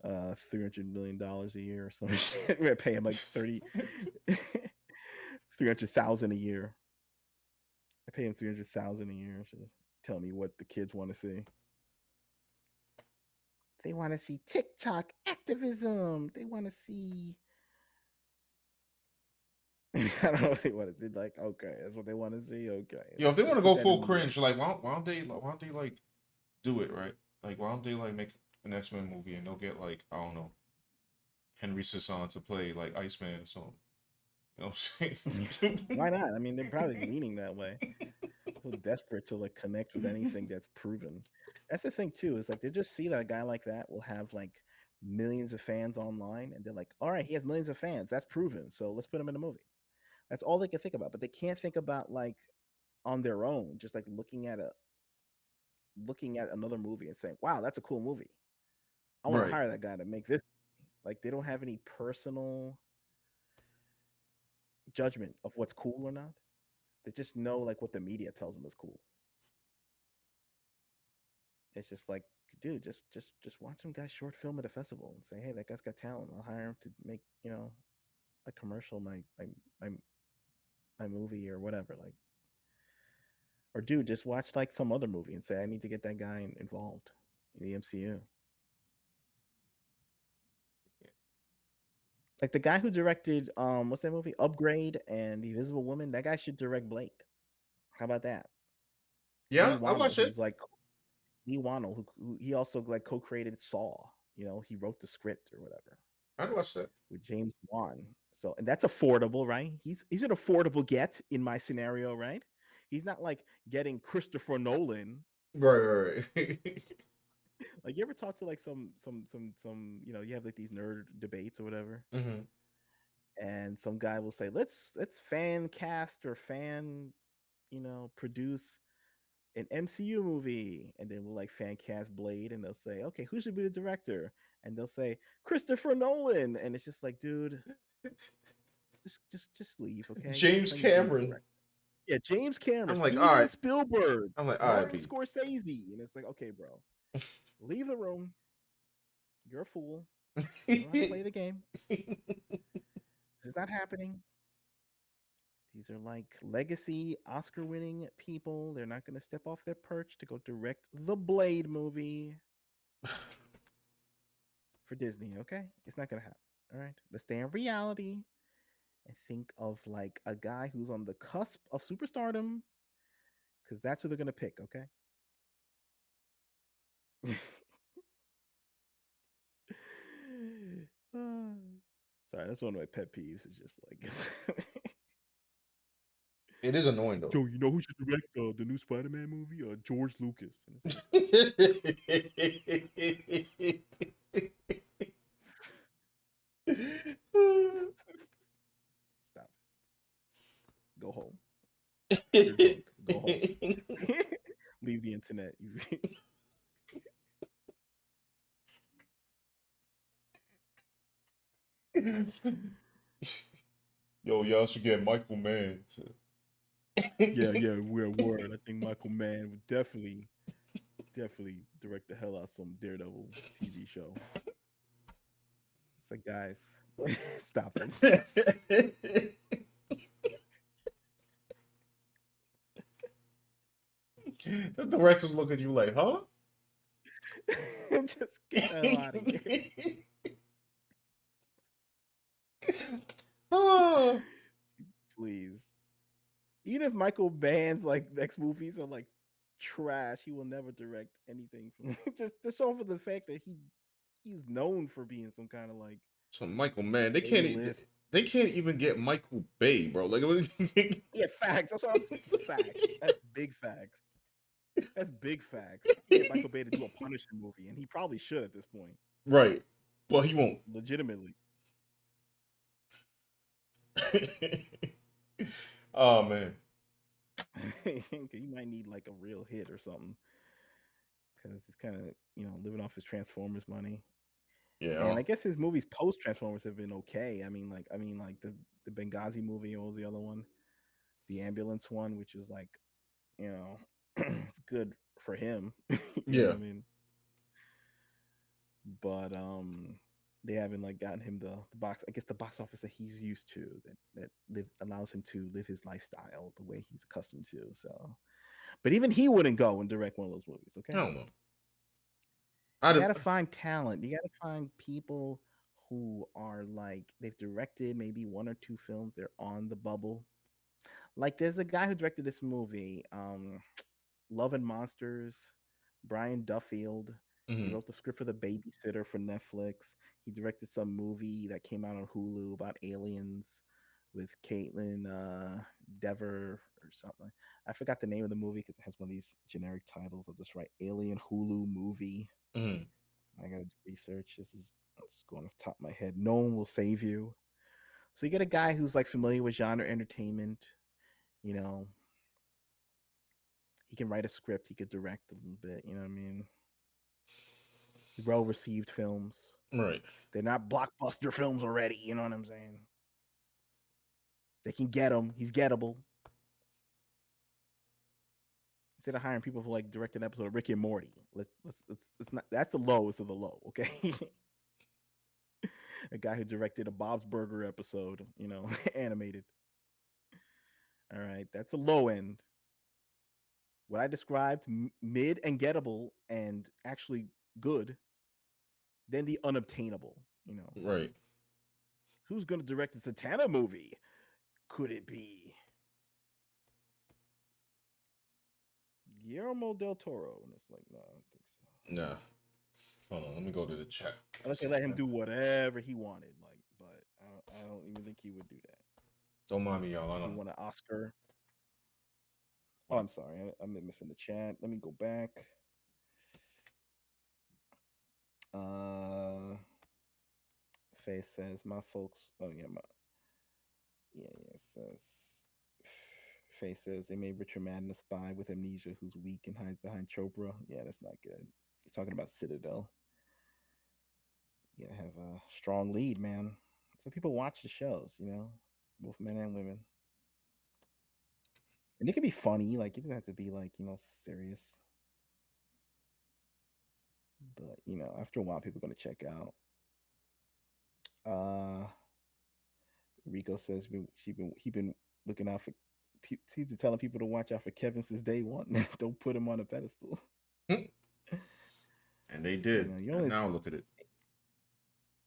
$300 million a year or some shit. I pay him like 300,000 a year. I pay him 300,000 a year to tell me what the kids want to see. They want to see TikTok activism. They want to see. I don't know what they want to do. Like, okay, that's what they want to see. Okay, Yo, if they want let's to put go that in full the movie. cringe, like why don't they like do it right? Like why don't they like make an X-Men movie and they'll get like I don't know Henry Sisson to play like Iceman or something. You know what I'm Why saying? not? I mean, they're probably leaning that way. So desperate to like connect with anything that's proven. That's the thing too. Is like they just see that a guy like that will have like millions of fans online, and they're like, "All right, he has millions of fans. That's proven. So let's put him in a movie." That's all they can think about. But they can't think about like on their own, just like looking at another movie and saying, "Wow, that's a cool movie. I want to Right. hire that guy to make this." Like they don't have any personal judgment of what's cool or not. They just know like what the media tells them is cool. It's just like, dude, just watch some guy short film at a festival and say, hey, that guy's got talent. I'll hire him to make a commercial, my my movie or whatever. Like, or dude, just watch like some other movie and say, I need to get that guy involved in the MCU. Like the guy who directed what's that movie? Upgrade and The Invisible Woman. That guy should direct Blade. How about that? Lee Yeah, I Wannell, watch it. who's like Lee Wannell, who he also like co-created Saw. He wrote the script or whatever I'd watch that. with James Wan. So, and that's affordable, right? He's an affordable get in my scenario, right? He's not like getting Christopher Nolan. Right, right. Like you ever talk to like some you have like these nerd debates or whatever, Hmm. and some guy will say, let's fan cast or fan produce an MCU movie, and then we'll like fan cast Blade, and they'll say, okay, who should be the director? And they'll say Christopher Nolan, and it's just like, dude, just leave, okay? Go James play your favorite Cameron. director. Yeah, James Cameron, I'm like, all Steven right. Spielberg, I'm like, all right, Martin B. Scorsese, and it's like, okay, bro, leave the room. You're a fool. You don't know how to play the game. This is not happening. These are like legacy Oscar winning people. They're not going to step off their perch to go direct the Blade movie for Disney, okay? It's not going to happen. All right. Let's stay in reality and think of like a guy who's on the cusp of superstardom because that's who they're going to pick, okay? Sorry, that's one of my pet peeves. Is just like, It is annoying though. Joe, you know who should direct the new Spider-Man movie? George Lucas. And it's like, stop it. Go home. You're drunk. Go home. Leave the internet. Yo, y'all should get Michael Mann to. yeah, we're word. I think Michael Mann would definitely direct the hell out of some Daredevil TV show. It's like, guys, stop it. The directors look at you like, huh? Just get the hell out of here. Oh. Please. Even if Michael Mann's like next movies are like trash, he will never direct anything from just off of the fact that he's known for being some kind of like So Michael Mann, they A-list. can't even get Michael Bay, bro. Like, Yeah, facts. That's what I'm saying. Facts. That's big facts. That's big facts. Get Michael Bay to do a Punisher movie, and he probably should at this point. right, but he won't. Legitimately. Oh man. He might need like a real hit or something, because he's kind of living off his Transformers money. Yeah. And I guess his movies post Transformers have been okay. I mean, like the Benghazi movie. What was the other one? The ambulance one, which is like, it's good for him. You know Yeah. what I mean? But they haven't like gotten him the box. I guess the box office that he's used to that allows him to live his lifestyle the way he's accustomed to. So, but even he wouldn't go and direct one of those movies. Okay, I don't know. you got to find talent. You got to find people who are like they've directed maybe one or two films. They're on the bubble. Like there's a guy who directed this movie, Love and Monsters, Brian Duffield. He Mhm. wrote the script for The Babysitter for Netflix. He directed some movie that came out on Hulu about aliens with Caitlin Dever or something. I forgot the name of the movie because it has one of these generic titles. I'll just write Alien Hulu movie. Mhm. I gotta do research. This is just going off the top of my head. No One Will Save You. So you get a guy who's like familiar with genre entertainment. You know, he can write a script. He could direct a little bit. You know what I mean? Well received films. Right. They're not blockbuster films already. You know what I'm saying? They can get him. He's gettable. Instead of hiring people who like direct an episode of Rick and Morty, let's not. That's the lowest of the low. Okay. A guy who directed a Bob's Burger episode, animated. All right, that's a low end. What I described, mid and gettable, and actually good. Then the unobtainable. Right. Who's going to direct the Satana movie? Could it be Guillermo del Toro? And it's like, no, I don't think so. Nah. Hold on. Let me go to the chat. Unless they let him do whatever he wanted, but I don't even think he would do that. Don't mind me, y'all. I If he don't. won an Oscar. Oh, I'm sorry, I'm missing the chat. Let me go back. Faye says my folks. Oh yeah, it says. Faye says they made Richard Madden a spy with amnesia who's weak and hides behind Chopra. Yeah, that's not good. He's talking about Citadel. You gotta have a strong lead, man. So people watch the shows, both men and women. And it can be funny, like it doesn't have to be like, serious. But after a while people are gonna check out. Rico says he been looking out for. Seems to telling people to watch out for Kevin since day one. Don't put him on a pedestal. and they You did. know, you're And only now look at it.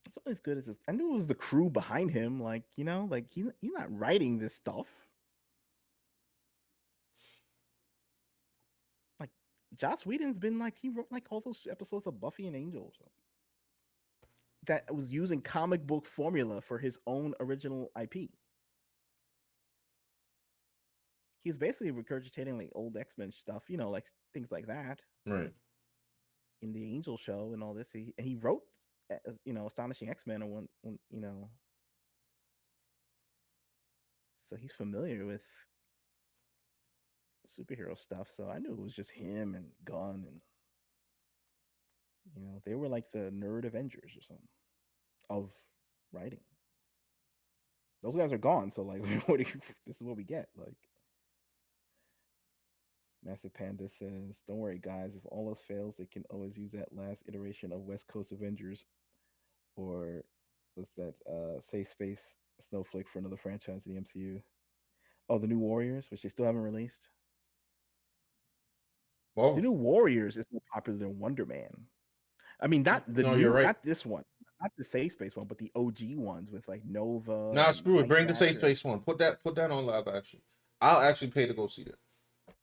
it's only as good as this. I knew it was the crew behind him. Like, you know, like he's not writing this stuff. Like Joss Whedon's been like he wrote like all those episodes of Buffy and Angel that was using comic book formula for his own original IP. He was basically regurgitating like old X-Men stuff, you know, like things like that Right. in the Angel show and all this. He wrote, you know, Astonishing X-Men and one, you know, so he's familiar with superhero stuff. So I knew it was just him and Gunn, and you know, they were like the nerd Avengers or something of writing. Those guys are gone, so like, what do you, this is what we get. Like, Massive Panda says, "Don't worry, guys. If all else fails, they can always use that last iteration of West Coast Avengers, or what's that? Safe Space Snowflake for another franchise in the MCU. Oh, the New Warriors, which they still haven't released. The Well, New Warriors is more popular than Wonder Man. I mean, not the no, you're new, right. not this one, not the Safe Space one, but the OG ones with like Nova Now and screw it. White Bring the safe Badger. space one. Put that on live action. I'll actually pay to go see that.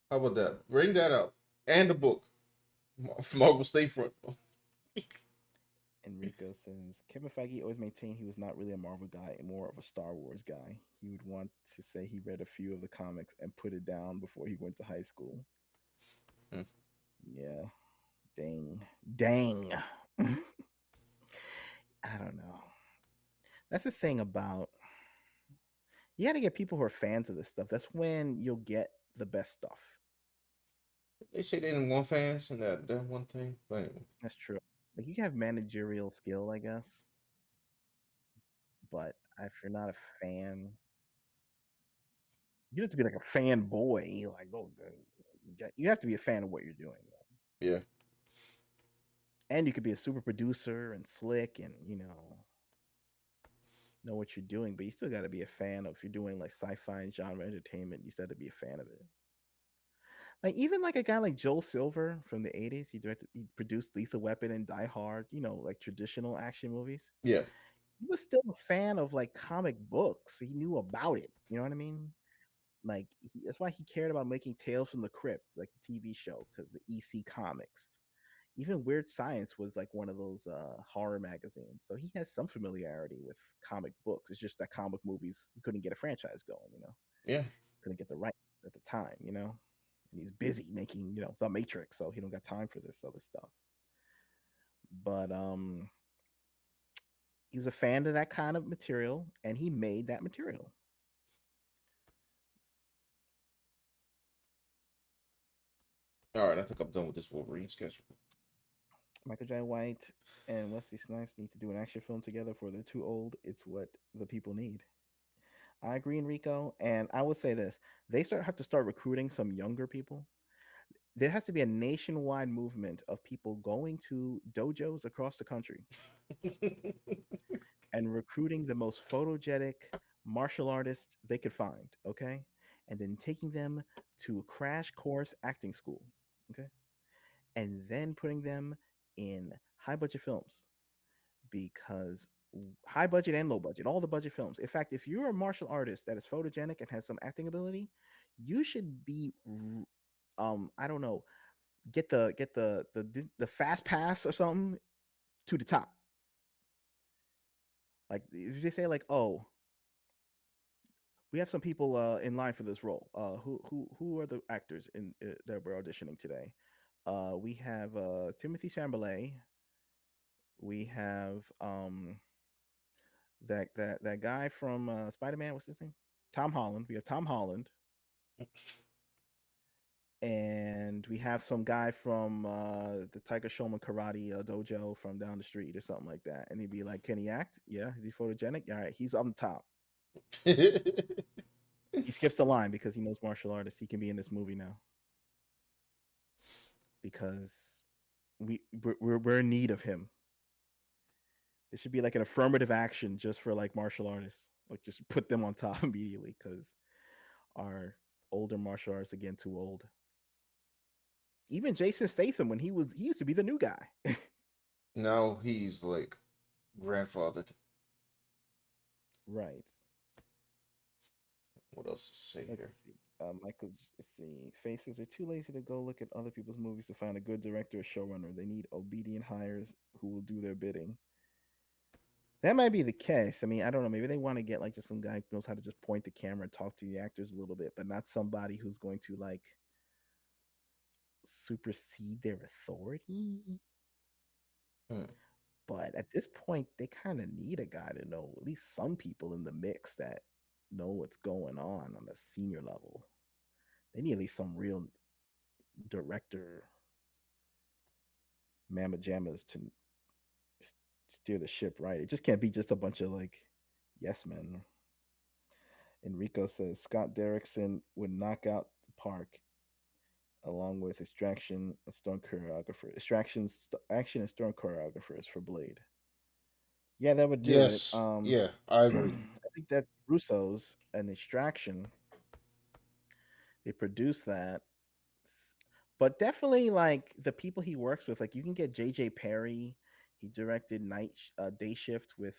How about that? Bring that out. And the book. Marvel Stay Front. Enrico says Kevin Feige always maintained he was not really a Marvel guy and more of a Star Wars guy. He would want to say he read a few of the comics and put it down before he went to high school. Hmm. Yeah, dang. I don't know. That's the thing about you got to get people who are fans of this stuff. That's when you'll get the best stuff. They say they didn't want fans and that one thing. But anyway. That's true. Like you can have managerial skill, I guess, but if you're not a fan, you have to be like a fanboy. Like, oh, you have to be a fan of what you're doing, Yeah. and you could be a super producer and slick, and you know what you're doing. But you still got to be a fan of if you're doing like sci-fi and genre entertainment. You still got to be a fan of it. Like even like a guy like Joel Silver from the '80s, he produced Lethal Weapon and Die Hard. You know, like traditional action movies. Yeah. He was still a fan of like comic books. He knew about it. You know what I mean? Like that's why he cared about making Tales from the Crypt, like the TV show, because the EC Comics. Even Weird Science was like one of those horror magazines, so he has some familiarity with comic books. It's just that comic movies he couldn't get a franchise going, you know, Yeah. couldn't get the rights at the time, you know, and he's busy making The Matrix, so he don't got time for this other stuff. But he was a fan of that kind of material, and he made that material. All right. I think I'm done with this Wolverine schedule. Michael J. White and Wesley Snipes need to do an action film together for they're too old. It's what the people need. I agree, Enrico. And I would say this have to start recruiting some younger people. There has to be a nationwide movement of people going to dojos across the country and recruiting the most photogenic martial artists they could find. Okay. And then taking them to a crash course acting school. Okay. And then putting them in high budget films because high budget and low budget, all the budget films. In fact, if you're a martial artist that is photogenic and has some acting ability, you should be I don't know, get the fast pass or something to the top. Like if they say like, "Oh, we have some people in line for this role. Who are the actors in that we're auditioning today? We have Timothy Chalamet. We have that guy from Spider Man. What's his name? Tom Holland. We have Tom Holland, and we have some guy from the Tiger Showman Karate Dojo from down the street or something like that. And he'd be like, "Can he act? Yeah. Is he photogenic? All right. He's on the top." He skips the line because he knows martial artists. He can be in this movie now because we're in need of him. There should be like an affirmative action just for like martial artists. Like just put them on top immediately because Are older martial artists again too old? Even Jason Statham, when he used to be the new guy. Now he's like grandfathered. Right. What else to say Let's here? see. Let's see. Faces are too lazy to go look at other people's movies to find a good director or showrunner. They need obedient hires who will do their bidding. That might be the case. I mean, I don't know. Maybe they want to get like just some guy who knows how to just point the camera and talk to the actors a little bit, but not somebody who's going to like supersede their authority. Hmm. But at this point, they kind of need a guy to know at least some people in the mix that know what's going on a senior level. They need at least some real director mamma jammas to steer the ship right. It just can't be just a bunch of like yes men. Enrico says Scott Derrickson would knock out the park along with action and stunt choreographers for Blade. Yeah, that would do it. Yes. Yeah, I agree. I think that Russo's and Extraction, they produced that. But definitely like the people he works with, like you can get JJ Perry. He directed Day Shift with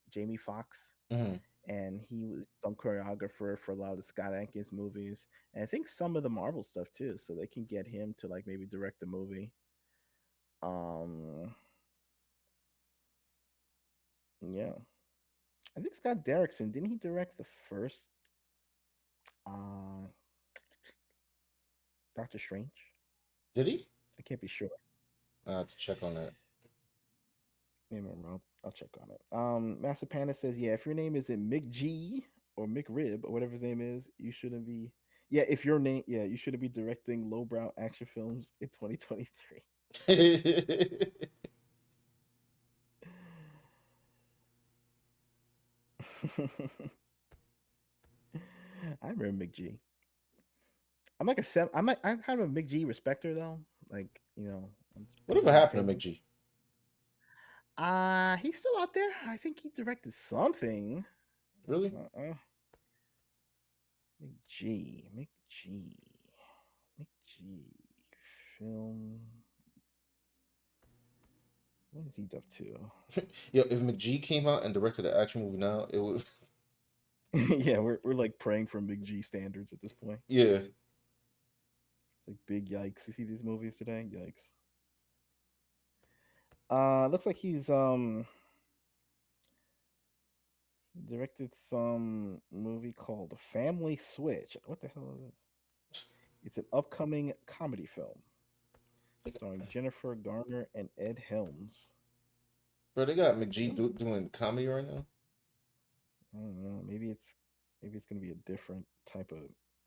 Jamie Foxx, Hmm. and he was some choreographer for a lot of the Scott Adkins movies, and I think some of the Marvel stuff too. So they can get him to like maybe direct the movie. Um, yeah, I think Scott Derrickson, didn't he direct the first uh Doctor Strange? Did he? I can't be sure. I have to check on that. Yeah, remember, I'll check on it. Master Panda says, yeah, if your name isn't Mick G or Mick Rib or whatever his name is, you shouldn't be. Yeah, if your name, yeah, you shouldn't be directing lowbrow action films in 2023. I remember Mick G. I'm like a seven. I'm kind of a Mick G respecter though. Like I'm just putting Whatever it on the happened to table. McG? He's still out there. I think he directed something. Really? Mick G. Mick G. Mick G. Film. What is he up to? Yo, if McG came out and directed an action movie now, it would. Yeah, we're like praying for Mick G standards at this point. Yeah. It's like big yikes. You see these movies today? Yikes. Looks like he directed some movie called Family Switch. What the hell is this? It's an upcoming comedy film starring Jennifer Garner and Ed Helms. Bro, they got McG Really? doing comedy right now. I don't know. Maybe it's gonna be a different type of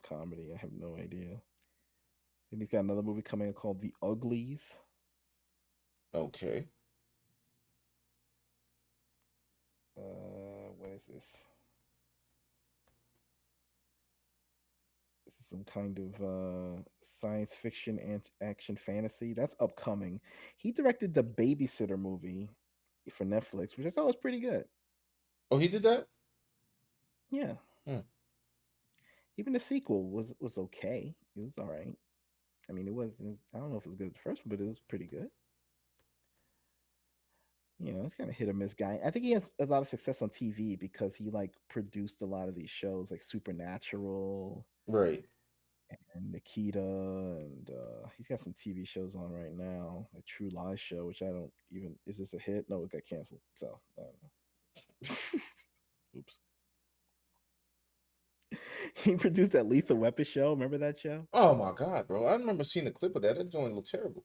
comedy. I have no idea. Then he's got another movie coming out called The Uglies. Okay. What is this? This is some kind of science fiction and action fantasy. That's upcoming. He directed the Babysitter movie for Netflix, which I thought was pretty good. Oh, he did that? Yeah. Hmm. Even the sequel was okay. It was all right. I mean, I don't know if it was good as the first one, but it was pretty good. He's kind of hit or miss guy. I think he has a lot of success on TV because he like produced a lot of these shows like Supernatural Right. and Nikita, and he's got some TV shows on right now, like True Lies show, which I don't even is this a hit? No, it got canceled. So I don't know. Oops. He produced that Lethal Weapon show. Remember that show? Oh my God, bro. I remember seeing a clip of that. That joint looked terrible.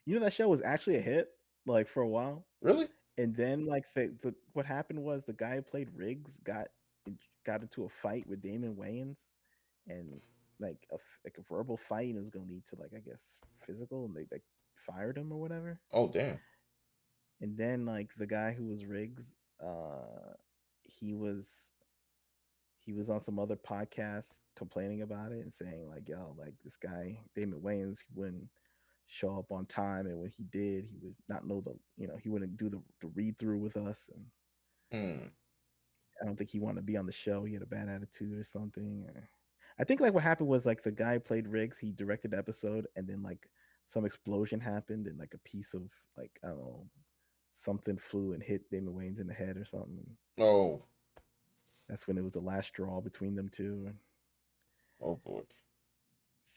That show was actually a hit, like for a while. Really? And then like the what happened was the guy who played Riggs got into a fight with Damon Wayans, and like a verbal fight, and it was gonna lead to like I guess physical, and they like fired him or whatever. Oh, damn. And then like the guy who was Riggs, he was he was on some other podcast complaining about it and saying like, yo, like this guy Damon Wayans, he wouldn't show up on time, and when he did, he would not know he wouldn't do the read through with us, and Hmm. I don't think he wanted to be on the show. He had a bad attitude or something. I think like what happened was like the guy who played Riggs, he directed the episode, and then like some explosion happened, and like a piece of like I don't know something flew and hit Damon Wayans in the head or something. Oh, That's when it was the last straw between them two. oh boy.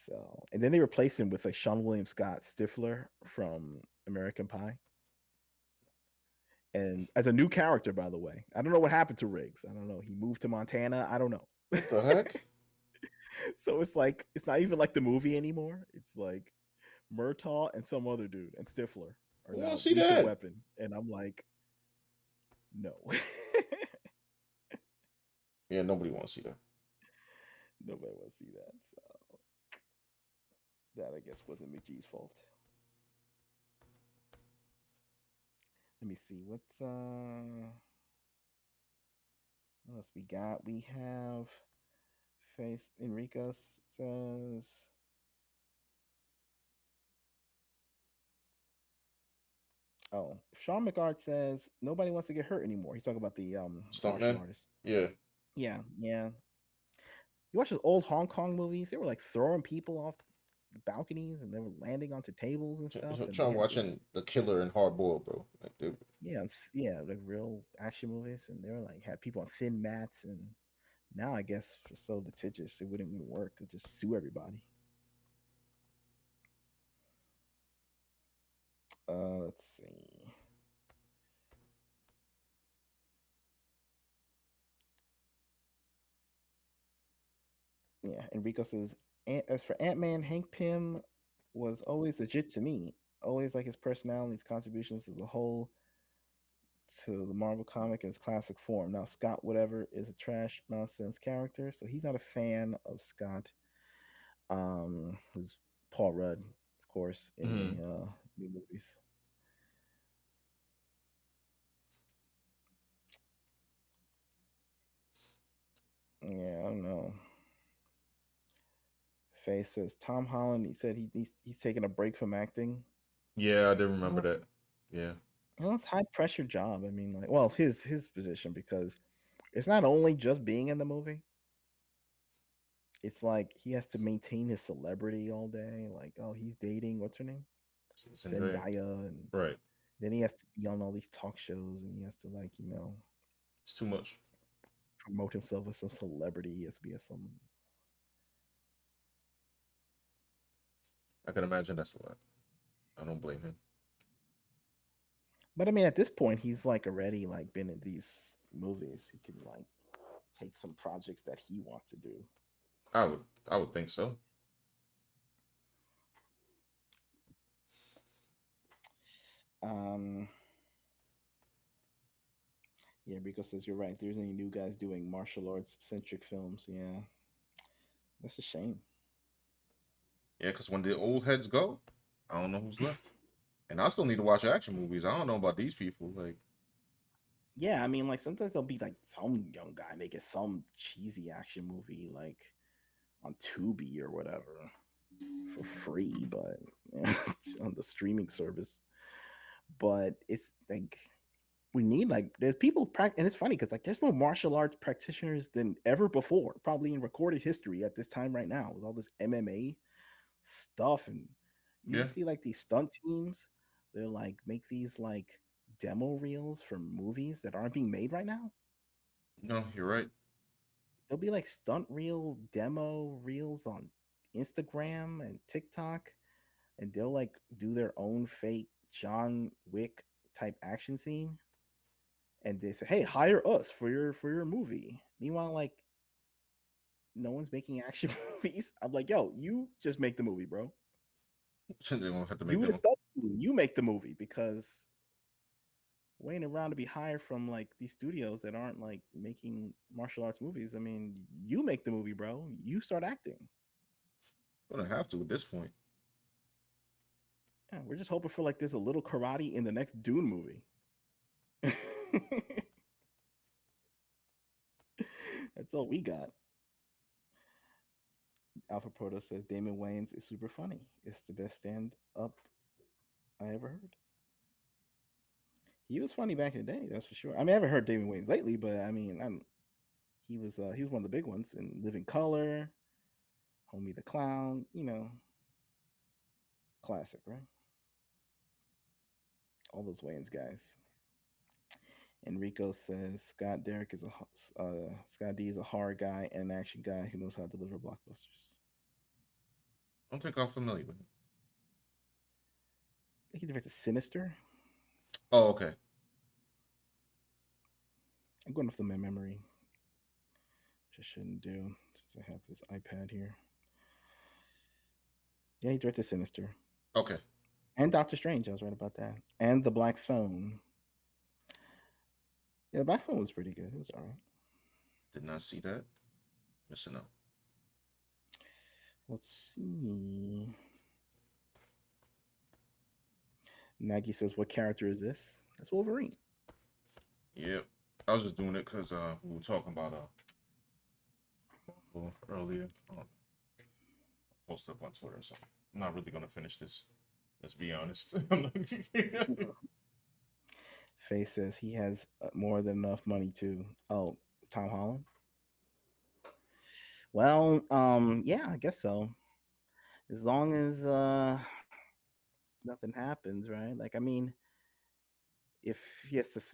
So, and then they replaced him with like Sean William Scott Stifler from American Pie, and as a new character, by the way. I don't know what happened to Riggs. I don't know. He moved to Montana. I don't know. What the heck? So it's like it's not even like the movie anymore. It's like Murtaugh and some other dude and Stifler are Who want now to see Lethal that? Weapon, and I'm like, no, Yeah, nobody wants to see that. nobody wants to see that. So that I guess wasn't McGee's fault. Let me see what else we got. We have Face Enrico says. Oh, Sean McGard says nobody wants to get hurt anymore. He's talking about the martial Stuntman? artist. Yeah. Yeah, yeah. You watch those old Hong Kong movies? They were like throwing people off the balconies and they were landing onto tables and stuff. And they Trying had like watching The Killer and Hard Boiled, bro. Like, dude. yeah, like real action movies, and they were like had people on thin mats. And now I guess for so litigious, it wouldn't even work. It'd just sue everybody. Let's see. Yeah, Enrico says, as for Ant-Man, Hank Pym was always legit to me. Always like his personality, his contributions as a whole to the Marvel comic in its classic form. Now, Scott Whatever is a trash nonsense character, so he's not a fan of Scott. Who's Paul Rudd, of course, in the Mm-hmm. new movies. Yeah, I don't know. Faye says Tom Holland. He said he's taking a break from acting. Yeah, I did Well, remember that. Yeah. it's high pressure job. I mean, like, well, his position because it's not only just being in the movie. It's like he has to maintain his celebrity all day. Like, oh, he's dating what's her name, Zendaya. Zendaya, and Right. then he has to be on all these talk shows, and he has to like It's too much. promote himself as some celebrity. He has to be as some. I can imagine that's a lot. I don't blame him. But I mean, at this point, he's like already like been in these movies. He can like take some projects that he wants to do. I would think so. Um, yeah, Rico says you're right. There's any new guys doing martial arts centric films. Yeah, that's a shame. Yeah, because when the old heads go, I don't know who's left. And I still need to watch action movies. I don't know about these people. Like, Yeah, I mean, like sometimes there'll be like some young guy making some cheesy action movie like on Tubi or whatever for free, but on the streaming service. But it's like we need like there's people and it's funny because like there's more martial arts practitioners than ever before, probably in recorded history at this time right now with all this MMA stuff. And you yeah, see like these stunt teams, they're like make these like demo reels for movies that aren't being made right now. no, you're right. There'll be like stunt reel demo reels on Instagram and TikTok, and they'll like do their own fake John Wick type action scene, and they say, "Hey, hire us for your movie." Meanwhile, like no one's making action movies. I'm like, "Yo, you just make the movie, bro. They won't have to make You the them. stunt team, you make the movie because waiting around to be hired from like these studios that aren't like making martial arts movies. I mean, you make the movie, bro. You start acting." Gonna have to at this point. Yeah, we're just hoping for like there's a little karate in the next Dune movie. That's all we got. Alpha Proto says Damon Wayans is super funny. It's the best stand up I ever heard. He was funny back in the day, that's for sure. I mean, I haven't heard David Wayne's lately, but I mean, he was one of the big ones in Living Color, Homie the Clown. Classic, right? All those Wayans guys. Enrico says Scott D is a horror guy and an action guy who knows how to deliver blockbusters. I don't think I'm familiar with him. I think he directed Sinister. Oh, okay. I'm going off the my memory, which I shouldn't do since I have this iPad here. Yeah, he directed Sinister Okay. and Doctor Strange. I was right about that. And The Black Phone. Yeah, The Black Phone was pretty good. It was all right. Did not see that. Missing out. Let's see. Nagi says, "What character is this?" That's Wolverine. Yep. I was just doing it because we were talking about Marvel earlier. I posted up on Twitter, so I'm not really gonna finish this. Let's be honest. Faye says he has more than enough money to. Oh, Tom Holland. Well, yeah, I guess so. As long as nothing happens, right? Like, I mean, if if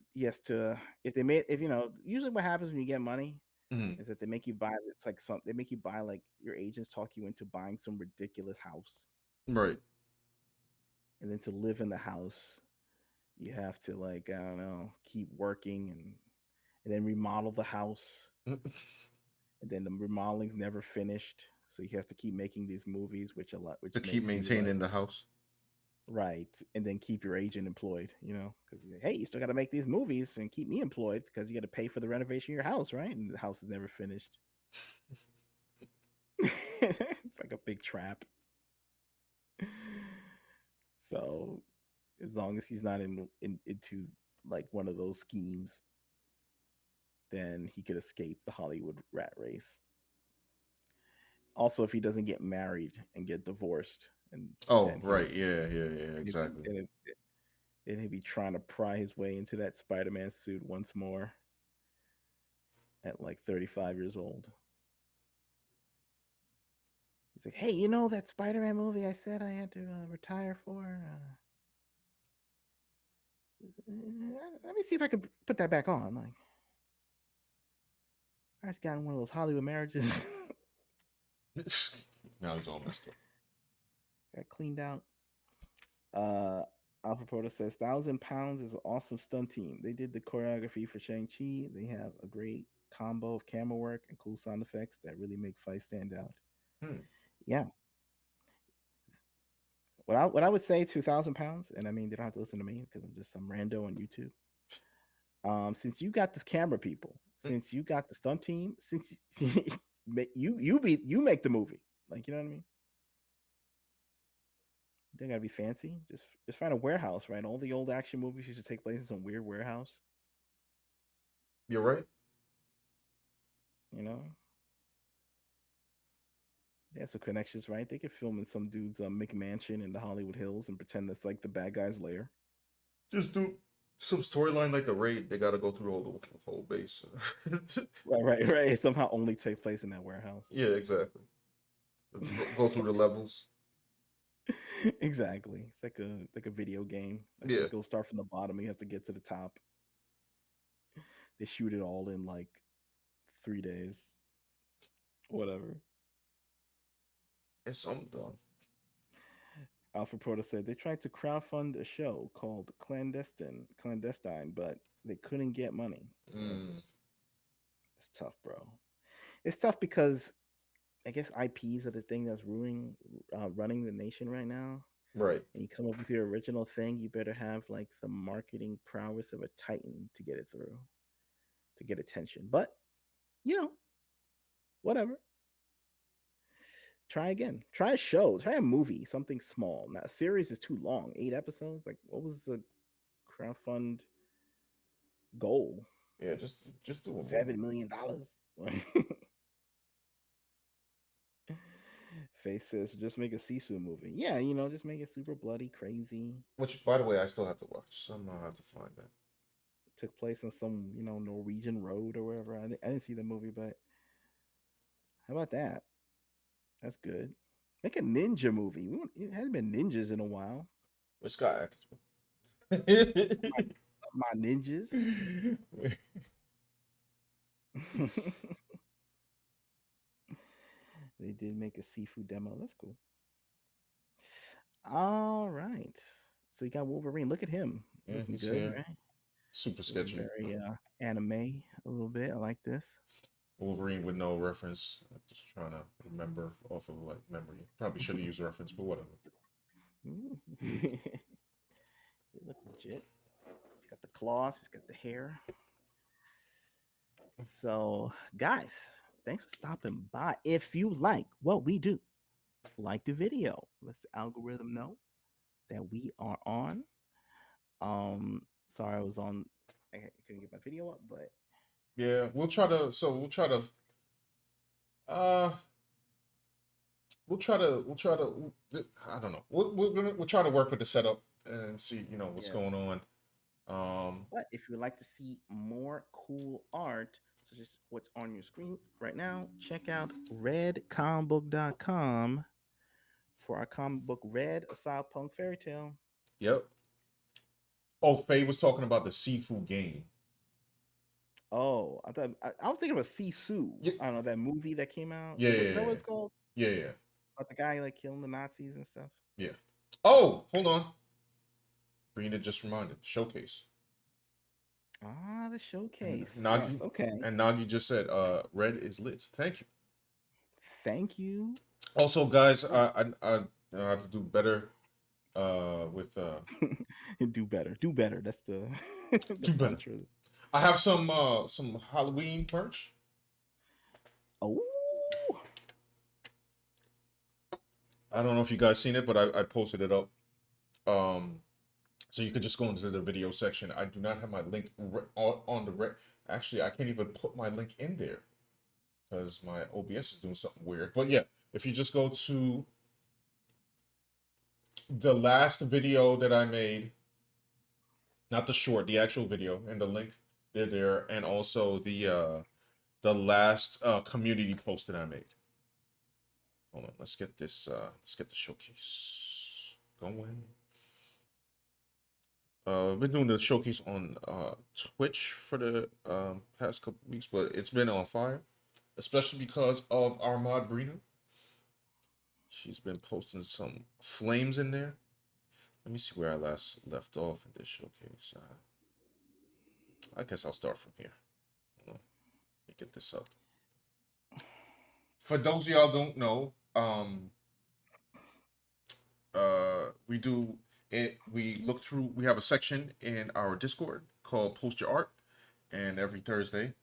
they made, if usually what happens when you get money Mhm. is that they make you buy. It's like they make you buy, like, your agents talk you into buying some ridiculous house, Right. and then to live in the house, you have to, like, I don't know, keep working and then remodel the house, and then the remodeling's never finished, so you have to keep making these movies, which To keep makes you, like, maintaining the house. right, and then keep your agent employed, because, hey, you still got to make these movies and keep me employed because you got to pay for the renovation of your house, right? And the house is never finished. It's like a big trap. So as long as he's not into, like, one of those schemes, then he could escape the Hollywood rat race. Also, if he doesn't get married and get divorced, and Oh, then right. Yeah. Exactly. then he'd be trying to pry his way into that Spider-Man suit once more at like 35 years old. He's like, "Hey, that Spider-Man movie I said I had to retire for? Let me see if I can put that back on. Like, I just got in one of those Hollywood marriages, Now he's all messed up. got cleaned out." Uh, Alpha Proto says, £1,000 is an awesome stunt team. They did the choreography for Shang-Chi. They have a great combo of camera work and cool sound effects that really make fights stand out. Hmm. Yeah. What I would say to £1,000, and I mean, they don't have to listen to me because I'm just some rando on YouTube. Since you got this camera people, since you got the stunt team, since you make the movie, like, you know what I mean? They gotta be fancy. Just find a warehouse, right? All the old action movies used to take place in some weird warehouse. You're right. You know, they have some connections, right? They could film in some dude's McMansion in the Hollywood Hills and pretend that's like the bad guy's lair. Just do some storyline like the raid. They got to go through all the whole base. Right. It somehow only takes place in that warehouse. Yeah, exactly. Go through the levels. Exactly. It's like a video game. Like, Yeah. you go start from the bottom, you have to get to the top. They shoot it all in like 3 days. Whatever. It's something done. Alpha Proto said they tried to crowdfund a show called Clandestine, but they couldn't get money. Mm, It's tough, bro. It's tough because I guess IPs are the thing that's running the nation right now. right. And you come up with your original thing, you better have, like, the marketing prowess of a titan to get it through, to get attention. But whatever. Try again. Try a show. Try a movie. Something small. Now, a series is too long. 8 episodes. Like, what was the crowdfund goal? Yeah, just do a movie. $7 million. Face says, just make a Sisu movie. Yeah, just make it super bloody, crazy. Which, by the way, I still have to watch. Somehow I have to find that. took place on some Norwegian road or wherever. I didn't see the movie, but how about that? That's good. Make a ninja movie. It hasn't been ninjas in a while. Which guy? My ninjas. They did make a seafood demo. That's cool. All right. So you got Wolverine. Look at him. Yeah, Looking he's good, here. right? Super Looking sketchy. very anime a little bit. I like this. Wolverine with no reference. I'm just trying to remember off of like memory. Probably should have used a reference, but whatever. You look legit. He's got the claws, he's got the hair. So, guys, thanks for stopping by. If you like what we do, like the video, let the algorithm know that we are on. Sorry, I couldn't get my video up, but Yeah, we'll try to. So uh, we'll try to. I don't know. We'll try to work with the setup and see, what's yeah. going on. But if you would like to see more cool art, such as what's on your screen right now, check out redcomicbook.com for our comic book Red, a Cyberpunk Fairytale. Yep. Oh, Faye was talking about the Sifu game. Oh, I was thinking of a Sisu. Yeah, I don't know that movie that came out. yeah, Is that yeah, what it's called? yeah, yeah. About the guy like killing the Nazis and stuff. Yeah. Oh, hold on. Brina just reminded. Showcase. Ah, the And showcase. Yes. Nagi Okay. and Nagi just said, red is lit. Thank you. Thank you. Also, guys, I have to do better with Do better. Do better. That's the the do better. mantra. I have some Halloween merch. Oh, I don't know if you guys seen it, but I posted it up. Um, so you could just go into the video section. I do not have my link on the Actually, I can't even put my link in there because my OBS is doing something weird. But yeah, if you just go to the last video that I made, not the short, the actual video, and the link they're there, and also the last community post that I made. Hold on, let's get let's get the showcase going. I've been doing the showcase on Twitch for the past couple weeks, but it's been on fire, especially because of our mod Brina. She's been posting some flames in there. Let me see where I last left off in this showcase. I guess I'll start from here. Hold on. Let me get this up. For those of y'all don't know, we do it. We look through. We have a section in our Discord called Post Your Art, and every Thursday,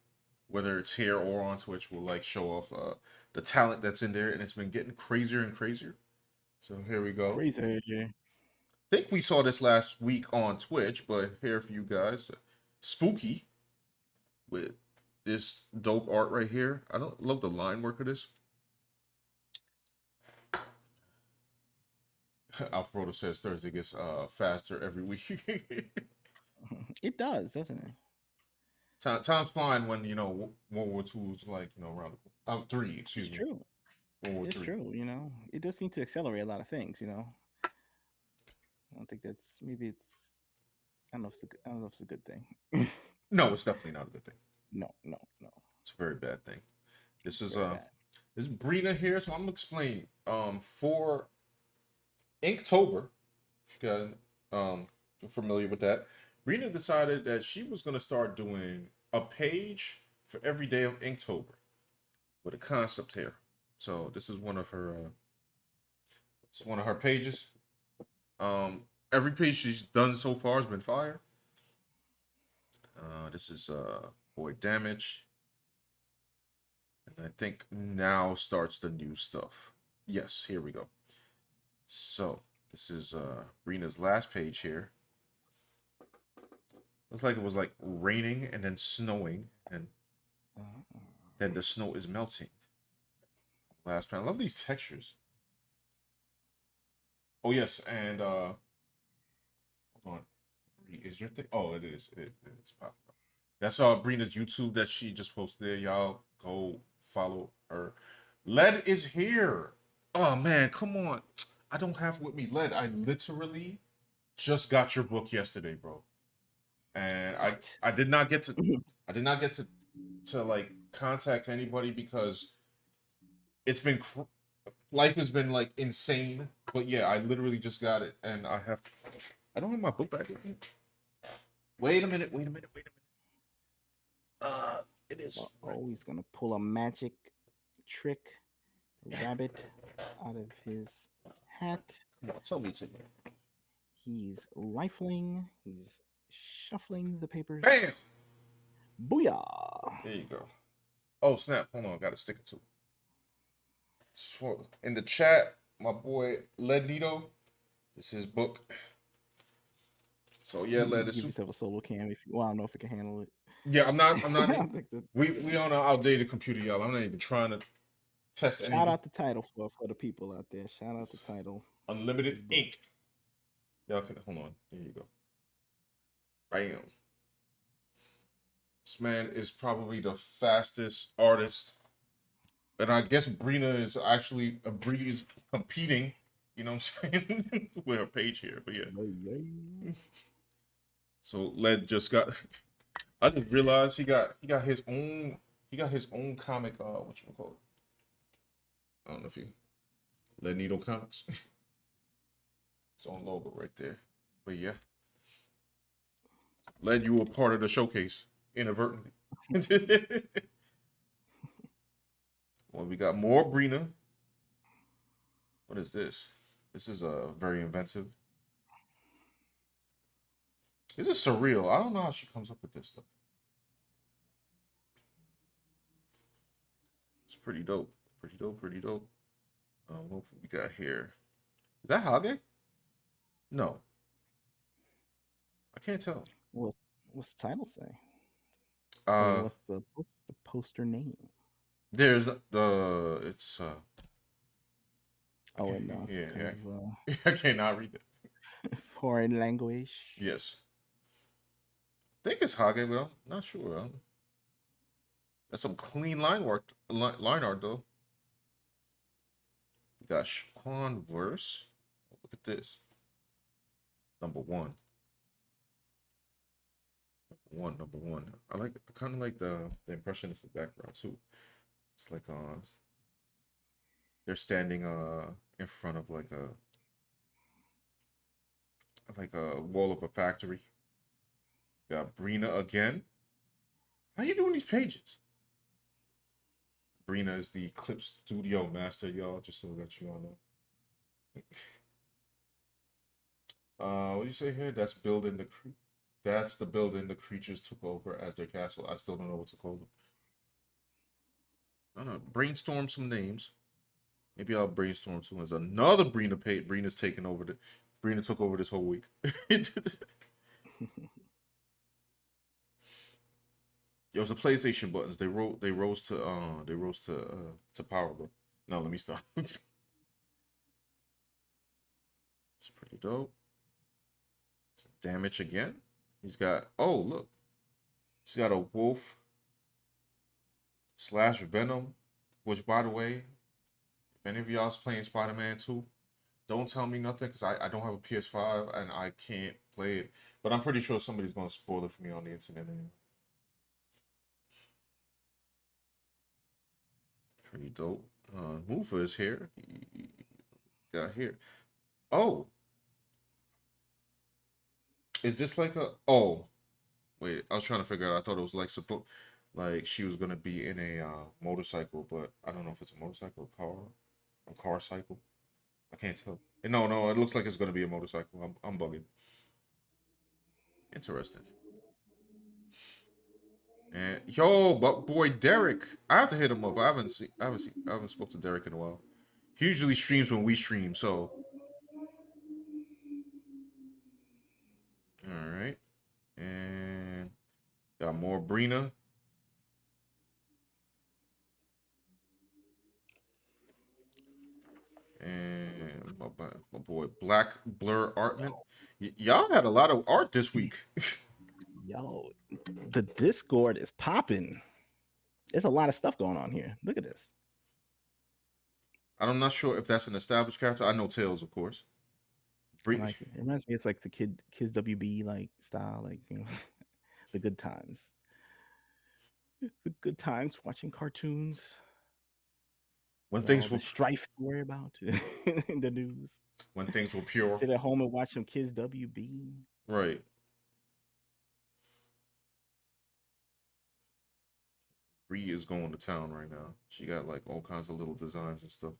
whether it's here or on Twitch, we'll like show off the talent that's in there, and it's been getting crazier and crazier. So here we go. crazy. Think we saw this last week on Twitch, but here for you guys, Spooky with this dope art right here. I don't love the line work of this. Alfredo says Thursday gets faster every week. It does, doesn't it? Time's flying when World War II is like around three. It's Excuse me, true. World War It's Three. true. It does seem to accelerate a lot of things. I don't think that's maybe it's. I don't know if it's I don't know if it's a good thing. No, it's definitely not a good thing. No, no, no. It's a very bad thing. This is Very bad. this is Brina here, so I'm gonna explain. For Inktober, if you guys are familiar with that, Brina decided that she was gonna start doing a page for every day of Inktober with a concept here. So this is one of her it's one of her pages. Every page she's done so far has been fire. This is Void Damage. And I think now starts the new stuff. Yes, here we go. So this is Brina's last page here. Looks like it was like raining and then snowing, and then the snow is melting. Last panel. I love these textures. Oh yes, and hold on. Is your thing? Oh, it is. It is popping up. That's Brina's YouTube that she just posted there. Y'all go follow her. Led is here. Oh man, come on. I don't have with me Led. I literally just got your book yesterday, bro. And What? I did not get to I did not get to like contact anybody because it's been life has been like insane. But yeah, I literally just got it, and I don't have my book back with me. Wait a minute. Wait a minute. Wait a minute. It is right. Oh, he's gonna pull a magic trick rabbit out of his hat. Come on, tell me to me. He's rifling. He's shuffling the papers. Bam. Booyah! There you go. Oh snap! Hold on, I got to stick it to. So in the chat, my boy Led Nito. This is his book. So yeah, Led is Give super. yourself a solo cam if you. Well, I don't know if it can handle it. Yeah, I'm not. I'm I not. don't think that- We on an outdated computer, y'all. I'm not even trying to test Shout anything. out the title for the people out there. Shout out the title. Unlimited ink. Y'all can hold on. There you go. Bam. This man is probably the fastest artist. And I guess Brina is actually Brina is competing, you know what I'm saying? With her page here. But yeah. So Led just got I just realized he got his own comic what you call it. I don't know if you Led Needle Comics. His own logo right there. But yeah. Led you were part of the showcase inadvertently. Well, we got more Brina. What is this? This is very inventive. This is surreal. I don't know how she comes up with this stuff. It's pretty dope. Pretty dope. Pretty dope. What we got here? Is that Hage? No, I can't tell. What's the title say? Or Uh, what's the poster name? there's the it's I Oh, can't, wait, no, it's yeah, kind yeah. I cannot read it. foreign language. Yes, I think it's Hage, but I'm not sure. That's some clean line art though. We got Shaquan Verse. Look at this. Number one. Number one. I kind of like the impressionistic background too. It's like they're standing in front of like a wall of a factory. Got Brina again. How you doing these pages? Brina is the Clip Studio master, y'all. Just so that you all know. What do you say here? That's the building the creatures took over as their castle. I still don't know what to call them. I don't know. Brainstorm some names. Maybe I'll brainstorm some. There's another Brina page. Brina's taking over Brina took over this whole week. It was the PlayStation buttons. They rose to power, bro. No, let me stop. It's pretty dope. Damage again. He's got look. He's got a wolf / Venom. Which by the way, if any of y'all's playing Spider-Man 2, don't tell me nothing because I don't have a PS5 and I can't play it. But I'm pretty sure somebody's gonna spoil it for me on the internet anyway. Pretty dope. Mover is here. He got here. Oh, is this like a? Oh, wait. I was trying to figure out. I thought it was like she was gonna be in a motorcycle, but I don't know if it's a motorcycle, a car cycle. I can't tell. No, no. It looks like it's gonna be a motorcycle. I'm bugging. Interesting. And yo, but boy Derek, I have to hit him up. I haven't spoke to Derek in a while. He usually streams when we stream, so all right. And got more Brina. And my boy Black Blur Artman. Y'all had a lot of art this week. Yo, the Discord is popping. There's a lot of stuff going on here. Look at this. I'm not sure if that's an established character. I know Tails, of course. I like it. It reminds me, it's like the kids WB like style, like the good times. The good times watching cartoons. When All things the were strife to worry about in the news. when things were pure, Sit at home and watch some kids WB. right? Bree is going to town right now. She got like all kinds of little designs and stuff.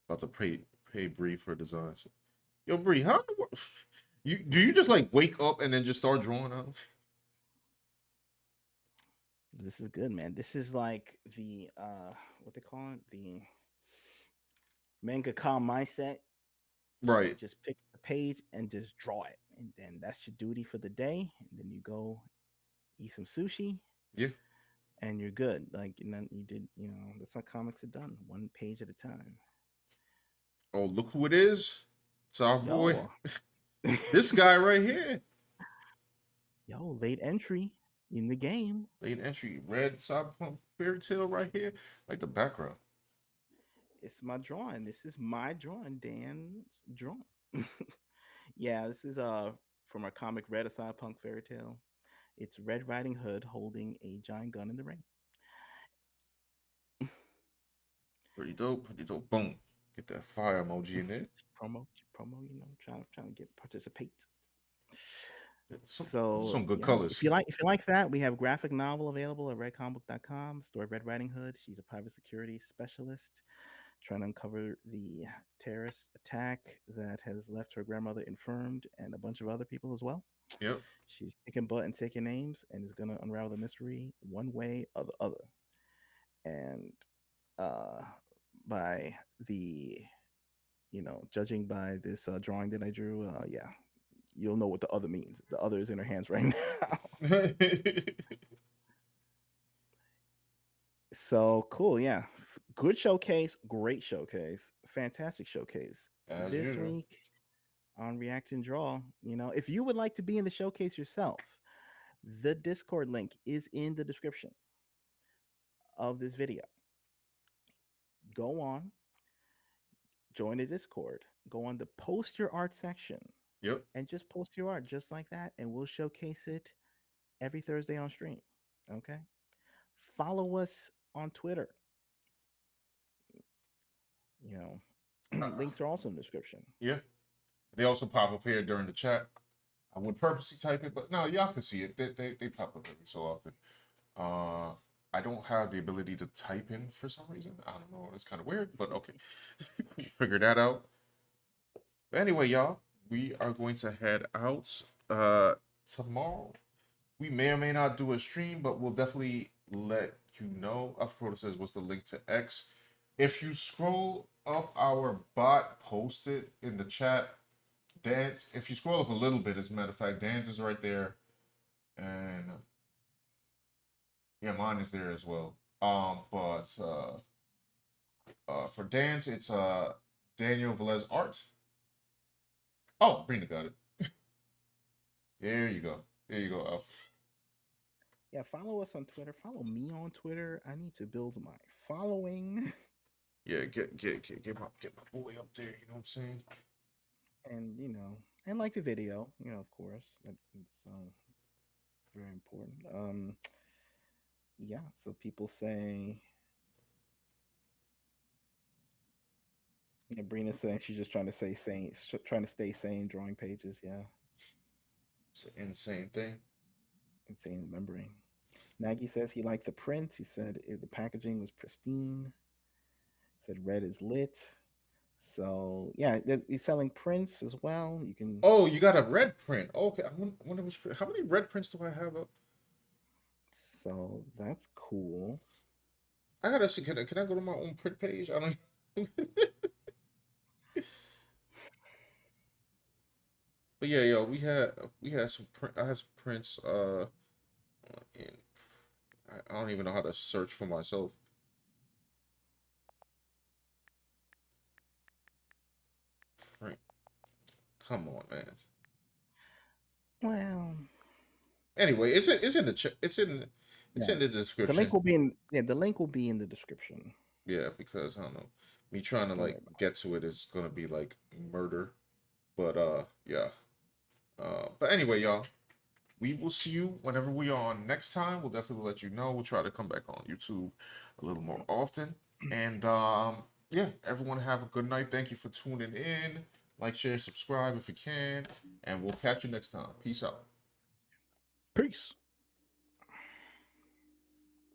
About to pay Bree for designs. Yo, Bree, how you just like wake up and then just start drawing out? This is good, man. This is like the what they call it, the mangaka mindset. Right. Just pick the page and just draw it, and then that's your duty for the day. And then you go eat some sushi, Yeah. and you're good. Like, and then you did, that's how comics are done, one page at a time. Oh, look who it is. It's our boy. Yo, This guy right here. yo, late entry in the game. Late entry. Red Cyberpunk Fairytale right here. Like the background. It's my drawing. This is my drawing. Dan's drawing. Yeah, this is from our comic Red, a Cyberpunk Fairytale. It's Red Riding Hood holding a giant gun in the rain. Pretty dope. Pretty dope. Boom. Get that fire emoji in there. promo, trying to get participate. Some, So some good yeah, colors. if you like that, we have a graphic novel available at redcombook.com. Story of Red Riding Hood. She's a private security specialist trying to uncover the terrorist attack that has left her grandmother infirmed and a bunch of other people as well. Yep. She's kicking butt and taking names and is gonna unravel the mystery one way or the other. And uh by the judging by this drawing that I drew, yeah, you'll know what the other means. The other is in her hands right now. So cool, yeah. Good showcase, great showcase, fantastic showcase. As This usual. week on React and Draw, if you would like to be in the showcase yourself, the Discord link is in the description of this video. Go on, join the Discord, go on the post your art section, Yep. and just post your art just like that, and we'll showcase it every Thursday on stream. Okay. Follow us on Twitter. Links are also in the description. Yeah. They also pop up here during the chat. I would purposely type it, but no, y'all can see it. They pop up every so often. I don't have the ability to type in for some reason. I don't know. It's kind of weird, but okay. Figure that out. But anyway, y'all, we are going to head out tomorrow. We may or may not do a stream, but we'll definitely let you know. Upfront says, what's the link to X? If you scroll up, our bot posted in the chat. Dance, if you scroll up a little bit, as a matter of fact, Dan's is right there. And yeah, mine is there as well. But for Dan's, it's Daniel Velez Art. Oh, Brina got it. There you go. There you go, Alf. Yeah, follow us on Twitter. Follow me on Twitter. I need to build my following. Yeah, get my boy up there. You know what I'm saying? And and like the video. Of course, it's very important. Yeah. So people say. Brina saying she's just trying to stay sane, trying to stay sane, drawing pages. Yeah, It's an insane thing. insane remembering. Nagy says he liked the print. He said the packaging was pristine. Said red is lit. So yeah, he's selling prints as well. You can. Oh, you got a red print. Okay, I wonder which. How many red prints do I have up? So that's cool. I gotta see. Can I go to my own print page? I don't. But yeah, yo, we had some print. I had some prints. And I don't even know how to search for myself. Print Come on, man. Well, Anyway, it's in the it's yeah. in the The link description. will be in the link will be in the description. Yeah, because I don't know, me trying to Don't like worry about get to it is gonna be like murder. But yeah. But anyway, y'all, we will see you whenever we are on next time. We'll definitely let you know. We'll try to come back on YouTube a little more often. it. And yeah, everyone have a good night. Thank you for tuning in. Like, share, subscribe if you can, and we'll catch you next time. Peace out. Peace.